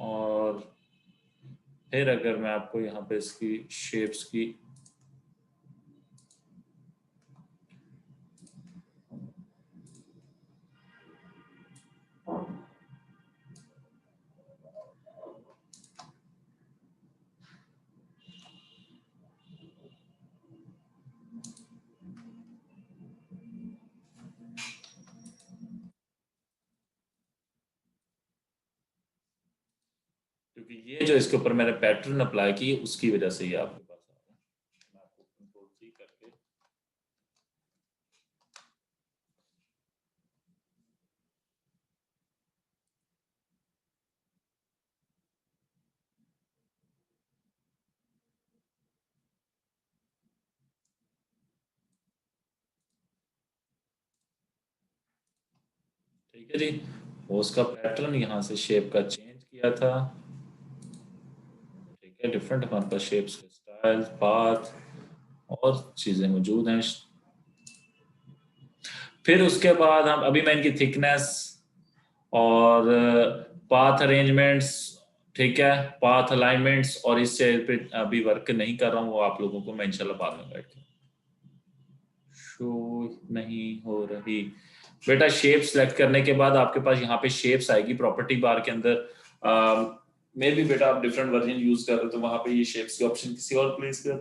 A: और फिर अगर मैं आपको यहाँ पे इसकी शेप्स की क्योंकि ये जो इसके ऊपर मैंने पैटर्न अप्लाई की उसकी वजह से ये आपके पास आ रहा है। मैं आपको कंट्रोल सी करके ठीक है जी, वो उसका पैटर्न यहाँ से शेप का चेंज किया था। ठीक है, डिफरेंट हमारे पास शेप्स के स्टाइल, पाथ और चीजें मौजूद हैं। फिर उसके बाद हम अभी मैं इनकी थिकनेस और पाथ अरेंजमेंट्स, ठीक है, पाथ अलाइनमेंट्स और इससे पे अभी वर्क नहीं कर रहा हूँ, वो आप लोगों को मैं इंशाल्लाह बाद में बैठ के शो नहीं हो रही। बेटा शेप सेलेक्ट करने के बाद आपके पास यहाँ पे शेप्स आएगी प्रॉपर्टी बार के अंदर। मे भी बेटा आप डिफरेंट वर्जन यूज कर रहे हो तो वहां पे ये शेप्स की ऑप्शन किसी और प्लेस कर,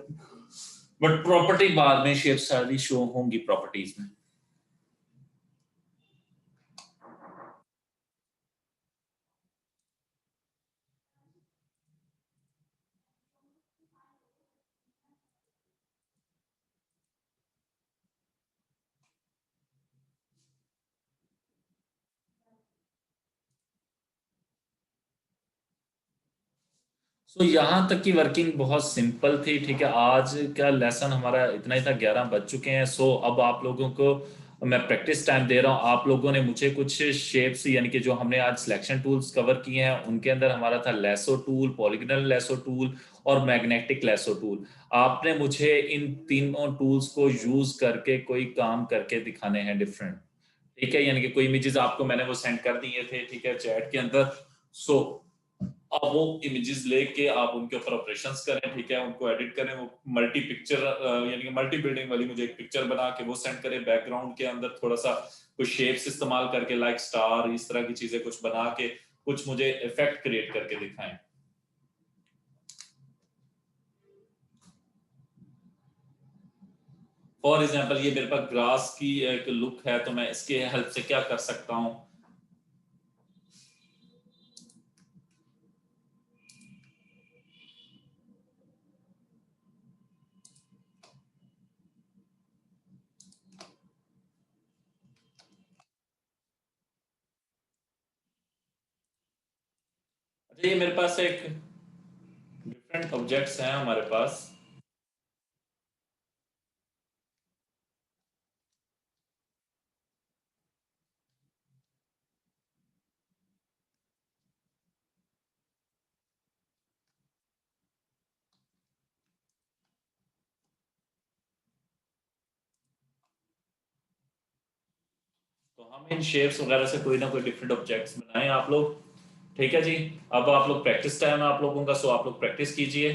A: बट प्रॉपर्टी बार में शेप्स सारी शो होंगी प्रॉपर्टीज में। तो यहाँ तक की वर्किंग बहुत सिंपल थी, ठीक है। आज का लेसन हमारा इतना ही था, 11 बज चुके हैं। सो अब आप लोगों को मैं प्रैक्टिस टाइम दे रहा हूँ। आप लोगों ने मुझे कुछ शेप्स, यानी कि जो हमने आज सिलेक्शन टूल्स कवर किए हैं उनके अंदर हमारा था lasso tool, polygonal lasso tool और मैग्नेटिक लेसो टूल। आपने मुझे इन तीनों टूल्स को यूज करके कोई काम करके दिखाने हैं डिफरेंट, ठीक है। यानी कि कोई इमेजेस आपको मैंने वो सेंड कर दिए थे, ठीक है, चैट के अंदर। सो आप वो इमेजेस लेके आप उनके ऊपर ऑपरेशंस करें, ठीक है, उनको एडिट करें। वो मल्टी पिक्चर यानी कि मल्टी बिल्डिंग वाली मुझे एक पिक्चर बना के वो सेंड करें। बैकग्राउंड के अंदर थोड़ा सा कुछ शेप्स इस्तेमाल करके लाइक स्टार, इस तरह की चीजें कुछ बना के कुछ मुझे इफेक्ट क्रिएट करके दिखाएं। फॉर एग्जाम्पल ये मेरे पास ग्रास की एक लुक है, तो मैं इसके हेल्प से क्या कर सकता हूँ। अच्छा, ये मेरे पास एक डिफरेंट ऑब्जेक्ट्स हैं हमारे पास। तो हम इन शेप्स वगैरह से कोई ना कोई डिफरेंट ऑब्जेक्ट्स बनाएं आप लोग, ठीक है जी। अब आप लोग प्रैक्टिस टाइम है आप लोगों का, सो आप लोग प्रैक्टिस कीजिए।